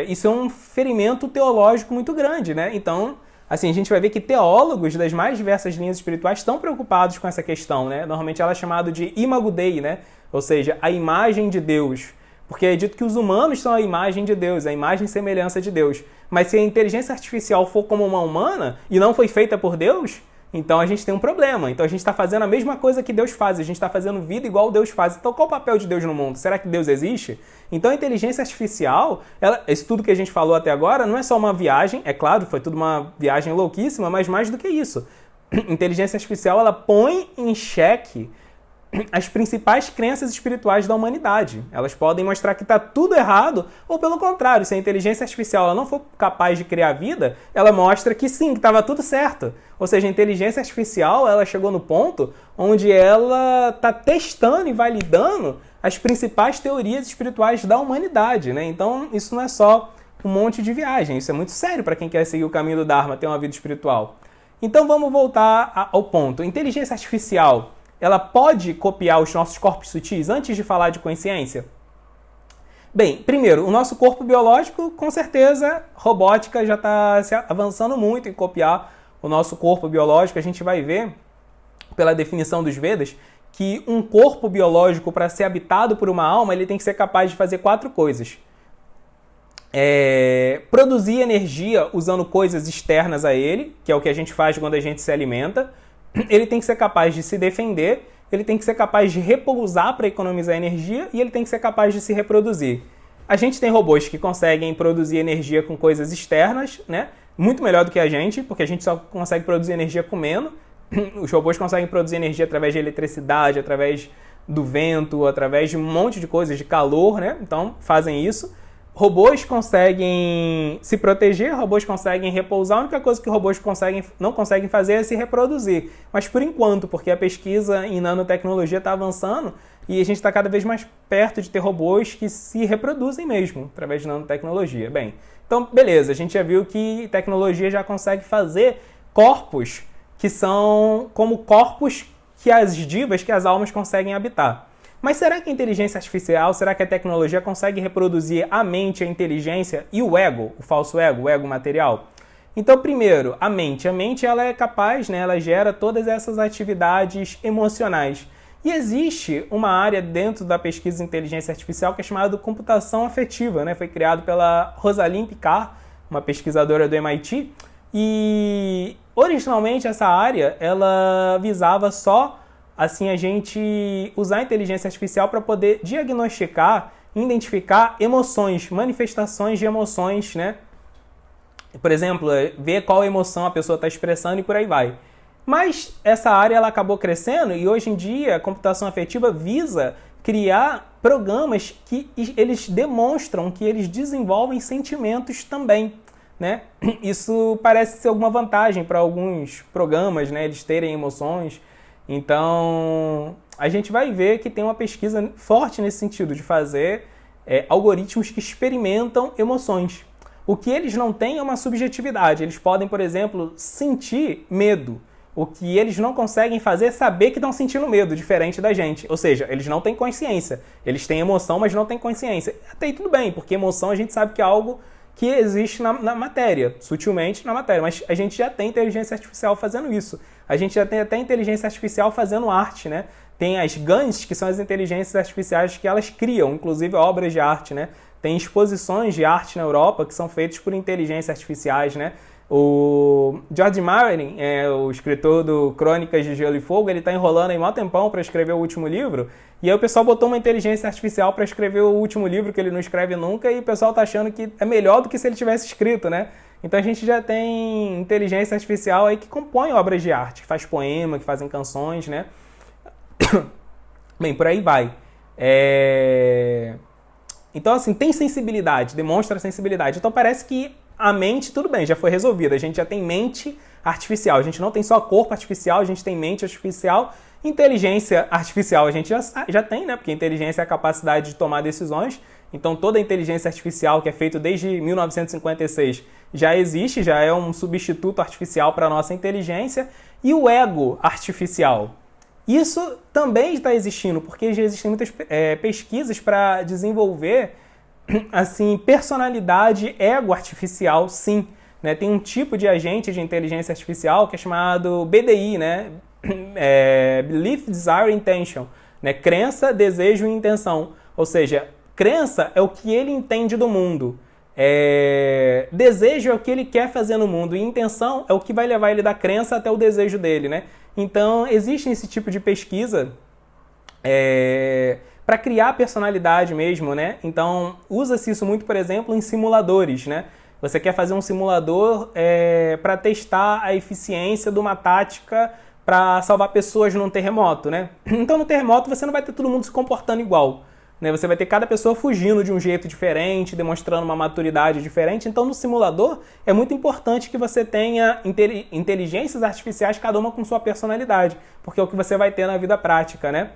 isso é um ferimento teológico muito grande, né? Então, assim, a gente vai ver que teólogos das mais diversas linhas espirituais estão preocupados com essa questão, né? Normalmente ela é chamada de imago Dei, né? Ou seja, a imagem de Deus. Porque é dito que os humanos são a imagem de Deus, a imagem e semelhança de Deus. Mas se a inteligência artificial for como uma humana e não foi feita por Deus, então a gente tem um problema. Então a gente está fazendo a mesma coisa que Deus faz, a gente está fazendo vida igual Deus faz. Então qual o papel de Deus no mundo? Será que Deus existe? Então a inteligência artificial, isso tudo que a gente falou até agora, não é só uma viagem, é claro, foi tudo uma viagem louquíssima, mas mais do que isso. A inteligência artificial, ela põe em xeque as principais crenças espirituais da humanidade. Elas podem mostrar que está tudo errado, ou pelo contrário, se a inteligência artificial ela não for capaz de criar vida, ela mostra que sim, que estava tudo certo. Ou seja, a inteligência artificial ela chegou no ponto onde ela está testando e validando as principais teorias espirituais da humanidade, né? Então, isso não é só um monte de viagem, isso é muito sério para quem quer seguir o caminho do Dharma, ter uma vida espiritual. Então, vamos voltar ao ponto. A inteligência artificial ela pode copiar os nossos corpos sutis antes de falar de consciência? Bem, primeiro, o nosso corpo biológico, com certeza, robótica já está se avançando muito em copiar o nosso corpo biológico. A gente vai ver, pela definição dos Vedas, que um corpo biológico, para ser habitado por uma alma, ele tem que ser capaz de fazer 4 coisas. Produzir energia usando coisas externas a ele, que é o que a gente faz quando a gente se alimenta. Ele tem que ser capaz de se defender, ele tem que ser capaz de repousar para economizar energia e ele tem que ser capaz de se reproduzir. A gente tem robôs que conseguem produzir energia com coisas externas, né? Muito melhor do que a gente, porque a gente só consegue produzir energia comendo. Os robôs conseguem produzir energia através de eletricidade, através do vento, através de um monte de coisas, de calor, né? Então, fazem isso. Robôs conseguem se proteger, robôs conseguem repousar. A única coisa que robôs não conseguem fazer é se reproduzir. Mas por enquanto, porque a pesquisa em nanotecnologia está avançando e a gente está cada vez mais perto de ter robôs que se reproduzem mesmo através de nanotecnologia. Bem, então beleza, a gente já viu que tecnologia já consegue fazer corpos que são como corpos que as divas, que as almas conseguem habitar. Mas será que a inteligência artificial, será que a tecnologia consegue reproduzir a mente, a inteligência e o ego, o falso ego, o ego material? Então, primeiro, a mente. A mente ela é capaz, né, ela gera todas essas atividades emocionais. E existe uma área dentro da pesquisa de inteligência artificial que é chamada de computação afetiva, né? Foi criado pela Rosalind Picard, uma pesquisadora do MIT. E originalmente essa área ela visava só assim, a gente usar a inteligência artificial para poder diagnosticar, identificar emoções, manifestações de emoções, né? Por exemplo, ver qual emoção a pessoa está expressando e por aí vai. Mas essa área ela acabou crescendo e hoje em dia a computação afetiva visa criar programas que eles demonstram que eles desenvolvem sentimentos também, né? Isso parece ser alguma vantagem para alguns programas, né? Eles terem emoções. Então, a gente vai ver que tem uma pesquisa forte nesse sentido, de fazer algoritmos que experimentam emoções. O que eles não têm é uma subjetividade. Eles podem, por exemplo, sentir medo. O que eles não conseguem fazer é saber que estão sentindo medo, diferente da gente. Ou seja, eles não têm consciência. Eles têm emoção, mas não têm consciência. Até aí tudo bem, porque emoção a gente sabe que é algo que existe na matéria, sutilmente na matéria, mas a gente já tem inteligência artificial fazendo isso. A gente já tem até inteligência artificial fazendo arte, né? Tem as GANs, que são as inteligências artificiais que elas criam, inclusive obras de arte, né? Tem exposições de arte na Europa que são feitas por inteligências artificiais, né? O George Martin, o escritor do Crônicas de Gelo e Fogo, ele está enrolando aí um tempão para escrever o último livro, e aí o pessoal botou uma inteligência artificial para escrever o último livro que ele não escreve nunca, e o pessoal está achando que é melhor do que se ele tivesse escrito, né? Então a gente já tem inteligência artificial aí que compõe obras de arte, que faz poema, que fazem canções, né? Bem, por aí vai. Então, assim, tem sensibilidade, demonstra sensibilidade. Então parece que a mente, tudo bem, já foi resolvida. A gente já tem mente artificial. A gente não tem só corpo artificial, a gente tem mente artificial. Inteligência artificial a gente já tem, né? Porque inteligência é a capacidade de tomar decisões. Então toda a inteligência artificial que é feita desde 1956 já existe, já é um substituto artificial para a nossa inteligência. E o ego artificial? Isso também está existindo, porque já existem muitas pesquisas para desenvolver assim, personalidade ego artificial, sim. Né? Tem um tipo de agente de inteligência artificial que é chamado BDI, né? Belief, Desire, Intention. Né? Crença, desejo e intenção. Ou seja, crença é o que ele entende do mundo. Desejo é o que ele quer fazer no mundo. E intenção é o que vai levar ele da crença até o desejo dele. Né? Então, existe esse tipo de pesquisa para criar personalidade mesmo, né? Então, usa-se isso muito, por exemplo, em simuladores, né? Você quer fazer um simulador para testar a eficiência de uma tática para salvar pessoas num terremoto, né? Então, no terremoto, você não vai ter todo mundo se comportando igual, né? Você vai ter cada pessoa fugindo de um jeito diferente, demonstrando uma maturidade diferente. Então, no simulador, é muito importante que você tenha inteligências artificiais, cada uma com sua personalidade, porque é o que você vai ter na vida prática, né?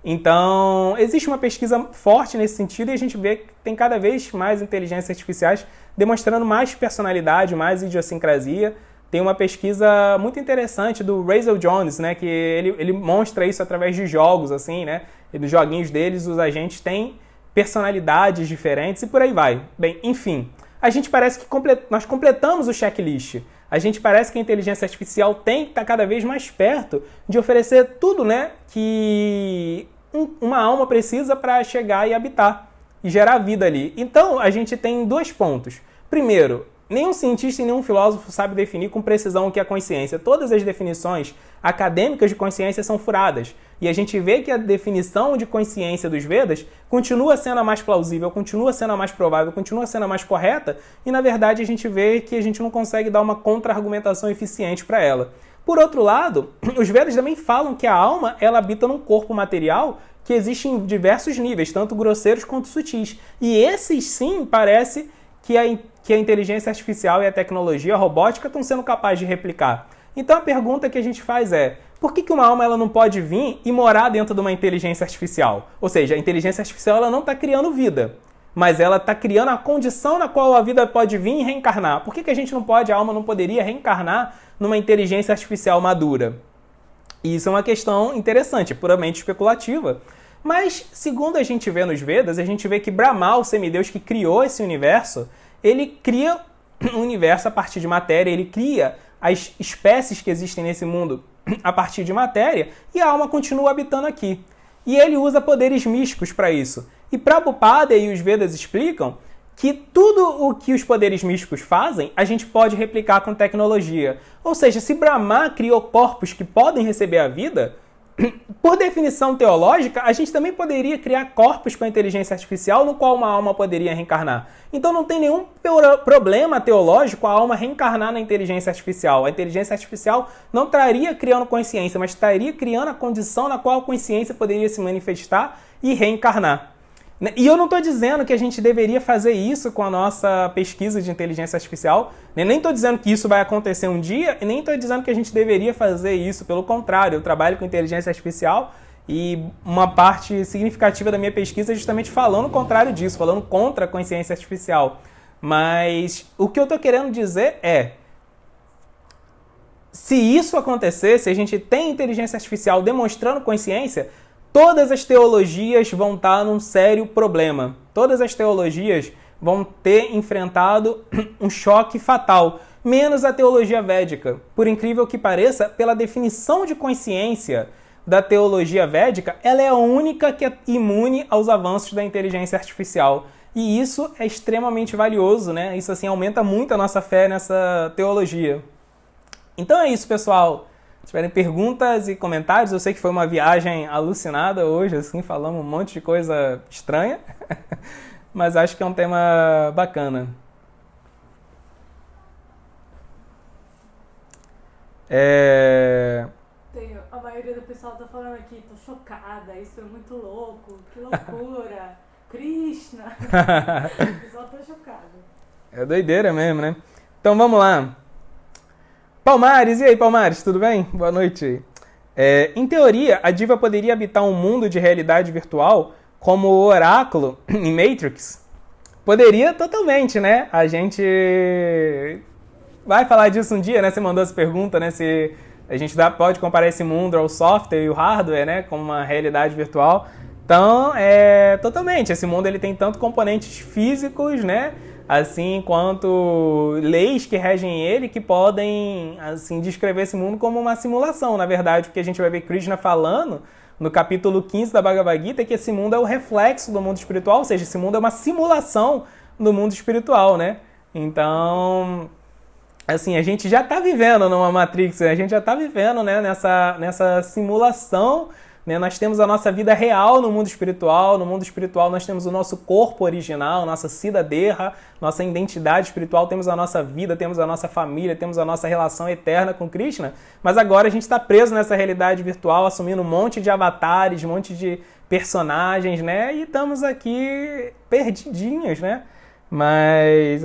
Então, existe uma pesquisa forte nesse sentido e a gente vê que tem cada vez mais inteligências artificiais demonstrando mais personalidade, mais idiosincrasia. Tem uma pesquisa muito interessante do Razel Jones, né, que ele mostra isso através de jogos, assim, né? E dos joguinhos deles, os agentes têm personalidades diferentes e por aí vai. Bem, enfim, a gente parece que nós completamos o checklist. A gente parece que a inteligência artificial tem que estar cada vez mais perto de oferecer tudo, né, que uma alma precisa para chegar e habitar e gerar vida ali. Então, a gente tem 2 pontos. Primeiro, nenhum cientista e nenhum filósofo sabe definir com precisão o que é consciência. Todas as definições acadêmicas de consciência são furadas. E a gente vê que a definição de consciência dos Vedas continua sendo a mais plausível, continua sendo a mais provável, continua sendo a mais correta, e na verdade a gente vê que a gente não consegue dar uma contra-argumentação eficiente para ela. Por outro lado, os Vedas também falam que a alma ela habita num corpo material que existe em diversos níveis, tanto grosseiros quanto sutis. E esses sim parece que a inteligência artificial e a tecnologia a robótica estão sendo capazes de replicar. Então a pergunta que a gente faz é, por que uma alma ela não pode vir e morar dentro de uma inteligência artificial? Ou seja, a inteligência artificial ela não está criando vida, mas ela está criando a condição na qual a vida pode vir e reencarnar. Por que a gente não pode, a alma não poderia reencarnar numa inteligência artificial madura? E isso é uma questão interessante, puramente especulativa. Mas, segundo a gente vê nos Vedas, a gente vê que Brahma, o semideus que criou esse universo, ele cria um universo a partir de matéria, ele cria as espécies que existem nesse mundo a partir de matéria, e a alma continua habitando aqui. E ele usa poderes místicos para isso. E Prabhupada e os Vedas explicam que tudo o que os poderes místicos fazem, a gente pode replicar com tecnologia. Ou seja, se Brahma criou corpos que podem receber a vida, por definição teológica, a gente também poderia criar corpos com a inteligência artificial no qual uma alma poderia reencarnar. Então não tem nenhum problema teológico a alma reencarnar na inteligência artificial. A inteligência artificial não estaria criando consciência, mas estaria criando a condição na qual a consciência poderia se manifestar e reencarnar. E eu não estou dizendo que a gente deveria fazer isso com a nossa pesquisa de inteligência artificial, nem estou dizendo que isso vai acontecer um dia, e nem estou dizendo que a gente deveria fazer isso. Pelo contrário, eu trabalho com inteligência artificial e uma parte significativa da minha pesquisa é justamente falando o contrário disso, falando contra a consciência artificial. Mas o que eu estou querendo dizer é, se isso acontecer, se a gente tem inteligência artificial demonstrando consciência, todas as teologias vão estar num sério problema. Todas as teologias vão ter enfrentado um choque fatal, menos a teologia védica. Por incrível que pareça, pela definição de consciência da teologia védica, ela é a única que é imune aos avanços da inteligência artificial. E isso é extremamente valioso, né? Isso assim aumenta muito a nossa fé nessa teologia. Então é isso, pessoal. Se tiverem perguntas e comentários, eu sei que foi uma viagem alucinada hoje, assim, falamos um monte de coisa estranha, mas acho que é um tema bacana. A maioria do pessoal tá falando aqui, tô chocada, isso é muito louco, que loucura, Krishna, o pessoal tá chocado. É doideira mesmo, né? Então vamos lá. Palmares, e aí Palmares, tudo bem? Boa noite. Em teoria, a diva poderia habitar um mundo de realidade virtual como o oráculo em Matrix? Poderia totalmente, né? A gente vai falar disso um dia, né? Você mandou essa pergunta, né? Se A gente pode comparar esse mundo ao software e o hardware, né, como uma realidade virtual. Então, totalmente, esse mundo ele tem tanto componentes físicos, né, assim, quanto leis que regem ele, que podem, assim, descrever esse mundo como uma simulação. Na verdade, o que a gente vai ver Krishna falando no capítulo 15 da Bhagavad Gita é que esse mundo é o reflexo do mundo espiritual, ou seja, esse mundo é uma simulação do mundo espiritual, né? Então, assim, a gente já está vivendo numa Matrix, a gente já está vivendo, né, nessa simulação, né? Nós temos a nossa vida real no mundo espiritual nós temos o nosso corpo original, nossa Siddha-Deha, nossa identidade espiritual, temos a nossa vida, temos a nossa família, temos a nossa relação eterna com Krishna, mas agora a gente está preso nessa realidade virtual, assumindo um monte de avatares, um monte de personagens, né? E estamos aqui perdidinhos, né? Mas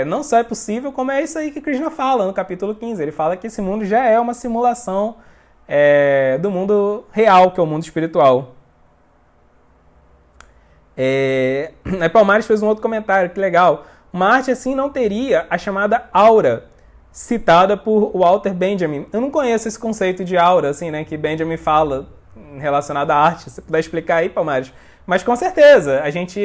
não só é possível, como é isso aí que Krishna fala no capítulo 15. Ele fala que esse mundo já é uma simulação do mundo real, que é o mundo espiritual. Aí Palmares fez um outro comentário, que legal. Marte assim não teria a chamada aura, citada por Walter Benjamin. Eu não conheço esse conceito de aura, assim, né, que Benjamin fala relacionado à arte. Se você puder explicar aí, Palmares. Mas com certeza, a gente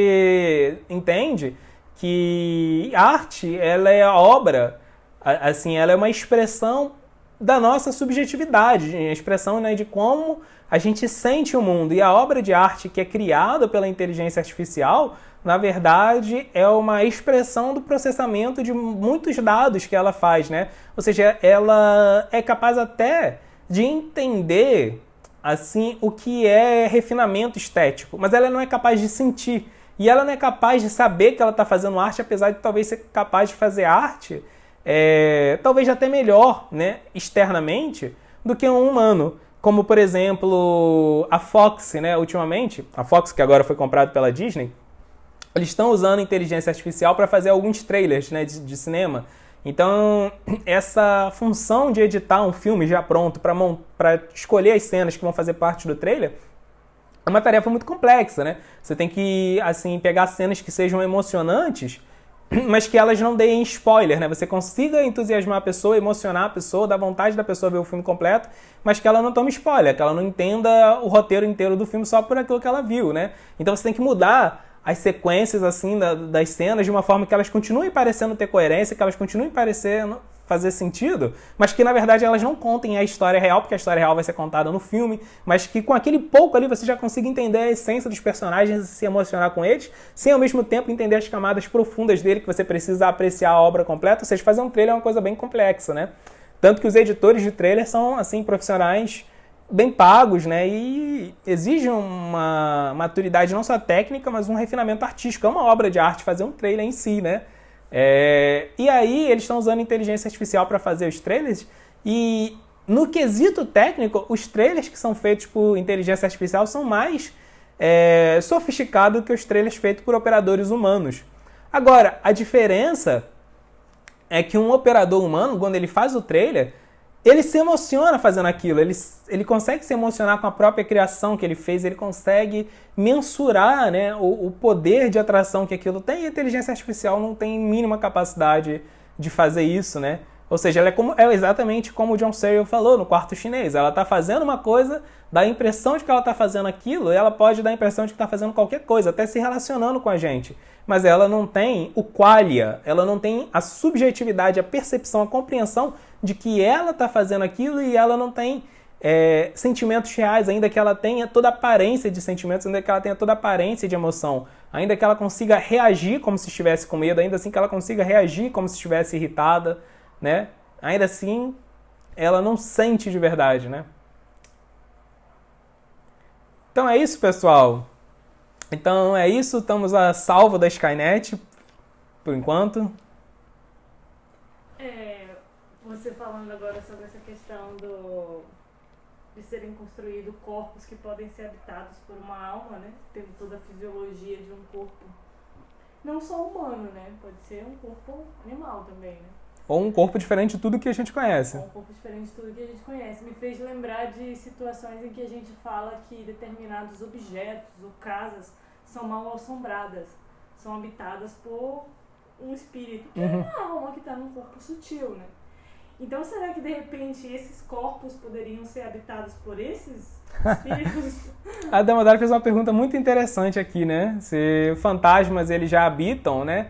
entende que arte, ela é a obra, assim, ela é uma expressão da nossa subjetividade, a expressão, né, de como a gente sente o mundo. E a obra de arte que é criada pela inteligência artificial, na verdade, é uma expressão do processamento de muitos dados que ela faz, né? Ou seja, ela é capaz até de entender, assim, o que é refinamento estético, mas ela não é capaz de sentir. E ela não é capaz de saber que ela está fazendo arte, apesar de talvez ser capaz de fazer arte, talvez até melhor, né, externamente, do que um humano. Como, por exemplo, a Fox, né, ultimamente, a Fox, que agora foi comprada pela Disney, eles estão usando inteligência artificial para fazer alguns trailers, né, de cinema. Então, essa função de editar um filme já pronto, para escolher as cenas que vão fazer parte do trailer, é uma tarefa muito complexa, né? Você tem que, assim, pegar cenas que sejam emocionantes, mas que elas não deem spoiler, né? Você consiga entusiasmar a pessoa, emocionar a pessoa, dar vontade da pessoa ver o filme completo, mas que ela não tome spoiler, que ela não entenda o roteiro inteiro do filme só por aquilo que ela viu, né? Então você tem que mudar as sequências, assim, das cenas de uma forma que elas continuem parecendo ter coerência, que elas continuem parecendo fazer sentido, mas que na verdade elas não contem a história real, porque a história real vai ser contada no filme, mas que com aquele pouco ali você já consiga entender a essência dos personagens e se emocionar com eles, sem ao mesmo tempo entender as camadas profundas dele, que você precisa apreciar a obra completa. Ou seja, fazer um trailer é uma coisa bem complexa, né? Tanto que os editores de trailer são, assim, profissionais bem pagos, né? E exigem uma maturidade não só técnica, mas um refinamento artístico. É uma obra de arte fazer um trailer em si, né? E aí eles estão usando inteligência artificial para fazer os trailers, e no quesito técnico, os trailers que são feitos por inteligência artificial são mais sofisticados que os trailers feitos por operadores humanos. Agora, a diferença é que um operador humano, quando ele faz o trailer, ele se emociona fazendo aquilo, ele consegue se emocionar com a própria criação que ele fez, ele consegue mensurar, né, o poder de atração que aquilo tem, e a inteligência artificial não tem mínima capacidade de fazer isso, né? Ou seja, ela é exatamente como o John Searle falou no Quarto Chinês. Ela está fazendo uma coisa, dá a impressão de que ela está fazendo aquilo, e ela pode dar a impressão de que está fazendo qualquer coisa, até se relacionando com a gente. Mas ela não tem o qualia, ela não tem a subjetividade, a percepção, a compreensão de que ela está fazendo aquilo, e ela não tem sentimentos reais, ainda que ela tenha toda a aparência de sentimentos, ainda que ela tenha toda a aparência de emoção, ainda que ela consiga reagir como se estivesse com medo, ainda assim que ela consiga reagir como se estivesse irritada, né? Ainda assim, ela não sente de verdade, né? Então é isso, pessoal. Então é isso, estamos a salvo da Skynet, por enquanto. Você falando agora sobre essa questão de serem construídos corpos que podem ser habitados por uma alma, né? Tendo toda a fisiologia de um corpo, não só humano, né? Pode ser um corpo animal também, né? Ou um corpo diferente de tudo que a gente conhece. Ou um corpo diferente de tudo que a gente conhece. Me fez lembrar de situações em que a gente fala que determinados objetos ou casas são mal assombradas, são habitadas por um espírito, que é uma alma que está num corpo sutil, né? Então será que de repente esses corpos poderiam ser habitados por esses espíritos? A Damodara fez uma pergunta muito interessante aqui, né? Se fantasmas eles já habitam, né?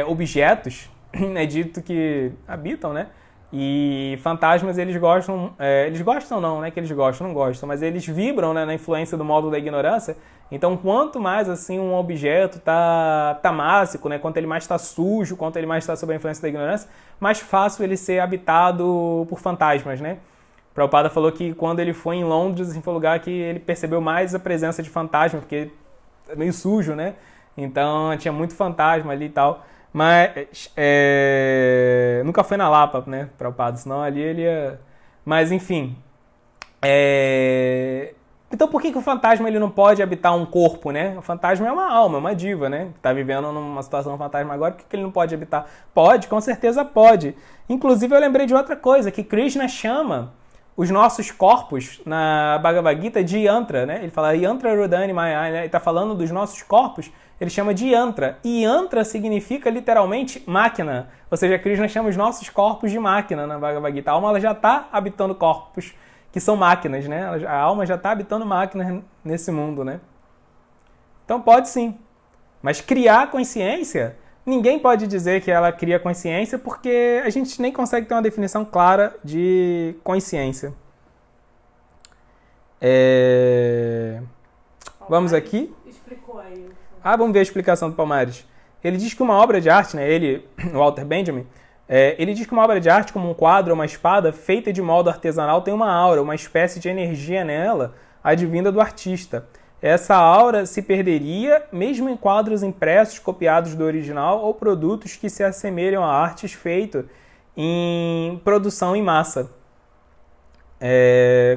Objetos, é dito que habitam, né? E fantasmas eles gostam, eles gostam não, né? Que eles gostam, não gostam, mas eles vibram, né, na influência do módulo da ignorância. Então, quanto mais assim um objeto tá tamássico, né? Quanto ele mais está sujo, quanto ele mais está sob a influência da ignorância, mais fácil ele ser habitado por fantasmas, né? Prabhupada falou que quando ele foi em Londres, assim, foi um lugar que ele percebeu mais a presença de fantasmas, porque é meio sujo, né? Então tinha muito fantasma ali e tal. Mas nunca foi na Lapa, né, Prabhupada? Senão ali ele ia... Mas enfim. Então por que o fantasma ele não pode habitar um corpo, né? O fantasma é uma alma, uma diva, né? Que tá vivendo numa situação fantasma agora, por que ele não pode habitar? Pode, com certeza pode. Inclusive eu lembrei de outra coisa, que Krishna chama os nossos corpos na Bhagavad Gita de yantra, né? Ele fala yantra rudani maya, né? Ele está falando dos nossos corpos, ele chama de yantra. E yantra significa literalmente máquina. Ou seja, Krishna chama os nossos corpos de máquina na Bhagavad Gita. A alma ela já está habitando corpos que são máquinas, né? A alma já está habitando máquinas nesse mundo, né? Então pode sim. Mas criar consciência, ninguém pode dizer que ela cria consciência porque a gente nem consegue ter uma definição clara de consciência. Vamos aqui. Explicou aí. Vamos ver a explicação do Palmares. Ele diz que uma obra de arte, né, o Walter Benjamin, ele diz que uma obra de arte, como um quadro ou uma espada, feita de modo artesanal, tem uma aura, uma espécie de energia nela, advinda do artista. Essa aura se perderia mesmo em quadros impressos, copiados do original, ou produtos que se assemelham a artes feitas em produção em massa.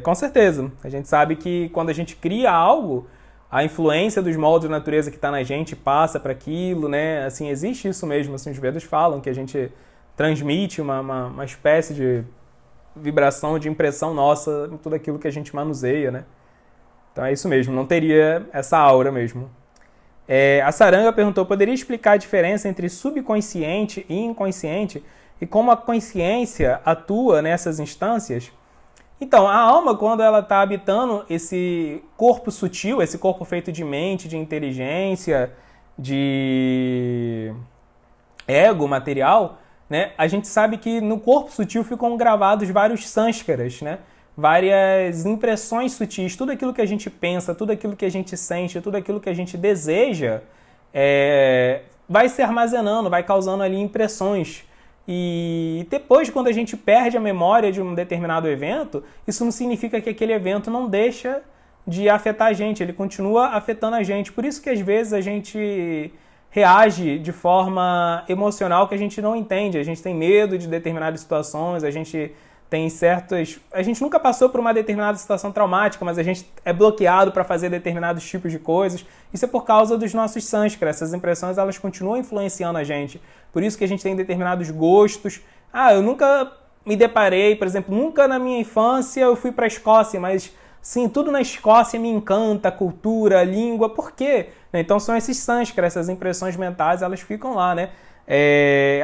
Com certeza. A gente sabe que quando a gente cria algo, a influência dos moldes de natureza que está na gente passa para aquilo, né? Assim, existe isso mesmo. Assim, os Vedas falam que a gente transmite uma espécie de vibração, de impressão nossa em tudo aquilo que a gente manuseia, né? Então é isso mesmo, não teria essa aura mesmo. A Saranga perguntou, poderia explicar a diferença entre subconsciente e inconsciente e como a consciência atua nessas instâncias? Então, a alma, quando ela está habitando esse corpo sutil, esse corpo feito de mente, de inteligência, de ego material, né, a gente sabe que no corpo sutil ficam gravados vários sânskaras, né? Várias impressões sutis, tudo aquilo que a gente pensa, tudo aquilo que a gente sente, tudo aquilo que a gente deseja, vai se armazenando, vai causando ali impressões. E depois, quando a gente perde a memória de um determinado evento, isso não significa que aquele evento não deixa de afetar a gente, ele continua afetando a gente. Por isso que às vezes a gente reage de forma emocional que a gente não entende, a gente tem medo de determinadas situações, a gente nunca passou por uma determinada situação traumática, mas a gente é bloqueado para fazer determinados tipos de coisas. Isso é por causa dos nossos sânskaras. Essas impressões, elas continuam influenciando a gente. Por isso que a gente tem determinados gostos. Eu nunca me deparei, por exemplo, nunca na minha infância eu fui para a Escócia, mas sim, tudo na Escócia me encanta, a cultura, a língua. Por quê? Então são esses sânskaras, essas impressões mentais, elas ficam lá, né?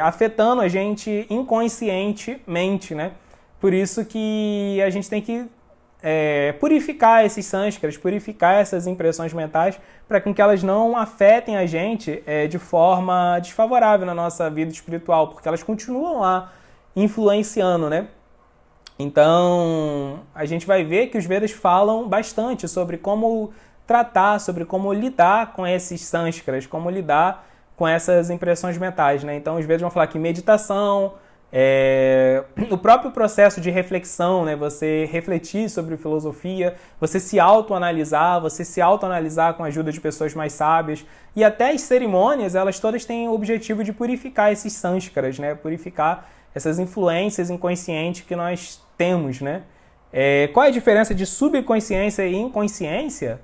Afetando a gente inconscientemente, né? Por isso que a gente tem que purificar esses sânskaras, purificar essas impressões mentais para que elas não afetem a gente de forma desfavorável na nossa vida espiritual, porque elas continuam lá influenciando, né? Então, a gente vai ver que os Vedas falam bastante sobre como tratar, sobre como lidar com esses sânskaras, como lidar com essas impressões mentais, né? Então, os Vedas vão falar que meditação, o próprio processo de reflexão, né? Você refletir sobre filosofia, você se autoanalisar com a ajuda de pessoas mais sábias, e até as cerimônias, elas todas têm o objetivo de purificar esses sânskaras, né? Purificar essas influências inconscientes que nós temos, né? Qual é a diferença de subconsciência e inconsciência?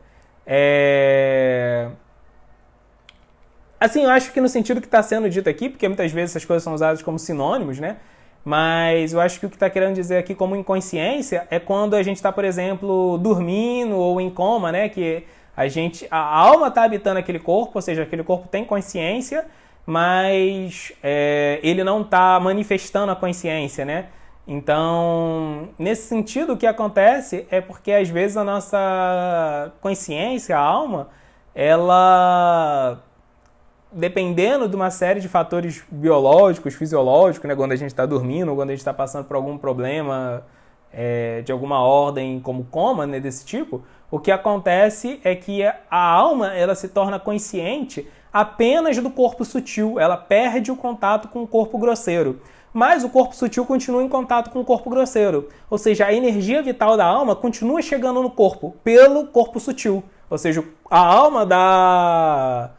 Assim, eu acho que no sentido que está sendo dito aqui, porque muitas vezes essas coisas são usadas como sinônimos, né? Mas eu acho que o que está querendo dizer aqui como inconsciência é quando a gente está, por exemplo, dormindo ou em coma, né? Que a alma está habitando aquele corpo, ou seja, aquele corpo tem consciência, mas ele não está manifestando a consciência, né? Então, nesse sentido, o que acontece é porque às vezes a nossa consciência, a alma, ela, dependendo de uma série de fatores biológicos, fisiológicos, né, quando a gente está dormindo, quando a gente está passando por algum problema de alguma ordem como coma, né, desse tipo, o que acontece é que a alma ela se torna consciente apenas do corpo sutil, ela perde o contato com o corpo grosseiro. Mas o corpo sutil continua em contato com o corpo grosseiro. Ou seja, a energia vital da alma continua chegando no corpo, pelo corpo sutil. Ou seja, a alma dá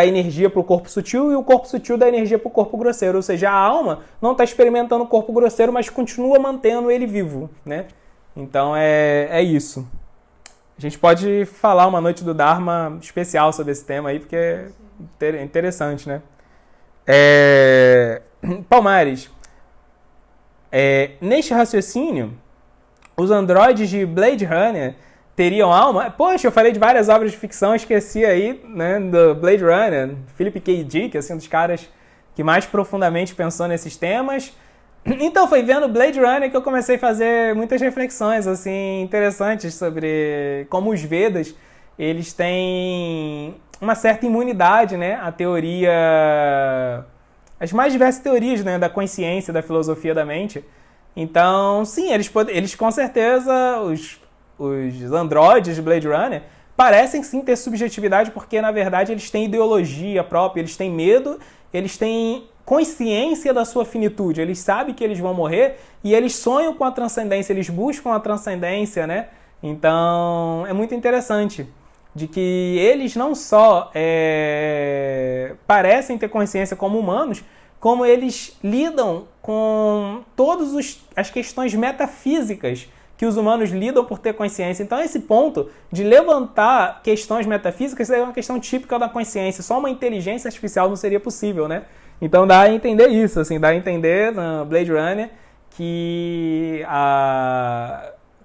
energia para o corpo sutil e o corpo sutil dá energia para o corpo grosseiro. Ou seja, a alma não está experimentando o corpo grosseiro, mas continua mantendo ele vivo, né? Então é isso. A gente pode falar uma noite do Dharma especial sobre esse tema aí, porque é interessante, né? Palmares, neste raciocínio, os androides de Blade Runner teriam alma? Poxa, eu falei de várias obras de ficção, esqueci aí, né, do Blade Runner, Philip K. Dick, assim, um dos caras que mais profundamente pensou nesses temas. Então foi vendo Blade Runner que eu comecei a fazer muitas reflexões assim interessantes sobre como os Vedas eles têm uma certa imunidade, né, à teoria, as mais diversas teorias, né, da consciência, da filosofia da mente. Então, sim, eles com certeza, os androides de Blade Runner, parecem sim ter subjetividade porque, na verdade, eles têm ideologia própria, eles têm medo, eles têm consciência da sua finitude, eles sabem que eles vão morrer e eles sonham com a transcendência, eles buscam a transcendência, né? Então, é muito interessante de que eles não só parecem ter consciência como humanos, como eles lidam com todas as questões metafísicas que os humanos lidam por ter consciência. Então, esse ponto de levantar questões metafísicas é uma questão típica da consciência. Só uma inteligência artificial não seria possível, né? Então, dá a entender isso, assim, dá a entender no Blade Runner que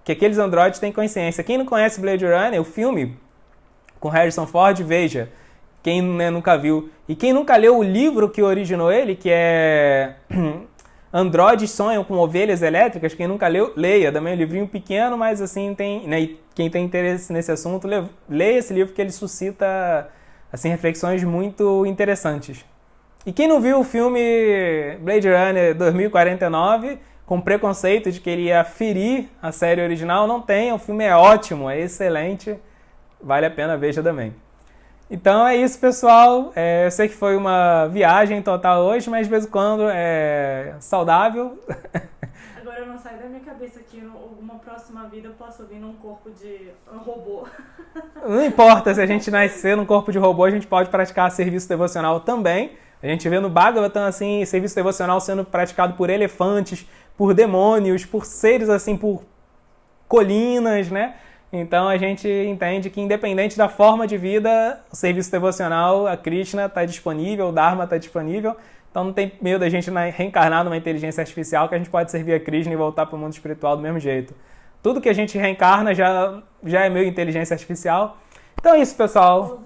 aqueles androides têm consciência. Quem não conhece Blade Runner, o filme com Harrison Ford, veja. Quem, né, nunca viu. E quem nunca leu o livro que originou ele, que é Androides Sonham com Ovelhas Elétricas, quem nunca leu, leia. Também é um livrinho pequeno, mas assim, né, quem tem interesse nesse assunto, leia esse livro, que ele suscita assim, reflexões muito interessantes. E quem não viu o filme Blade Runner 2049, com preconceito de que ele ia ferir a série original, não tem. O filme é ótimo, é excelente, vale a pena, veja também. Então é isso, pessoal. Eu sei que foi uma viagem total hoje, mas de vez em quando é saudável. Agora eu não saio da minha cabeça que em alguma próxima vida eu posso vir num corpo de um robô. Não importa, se a gente nascer num corpo de robô, a gente pode praticar serviço devocional também. A gente vê no Bhagavatam, assim, serviço devocional sendo praticado por elefantes, por demônios, por seres, assim, por colinas, né? Então a gente entende que, independente da forma de vida, o serviço devocional, a Krishna está disponível, o Dharma está disponível. Então não tem medo da gente reencarnar numa inteligência artificial, que a gente pode servir a Krishna e voltar para o mundo espiritual do mesmo jeito. Tudo que a gente reencarna já é meio inteligência artificial. Então é isso, pessoal.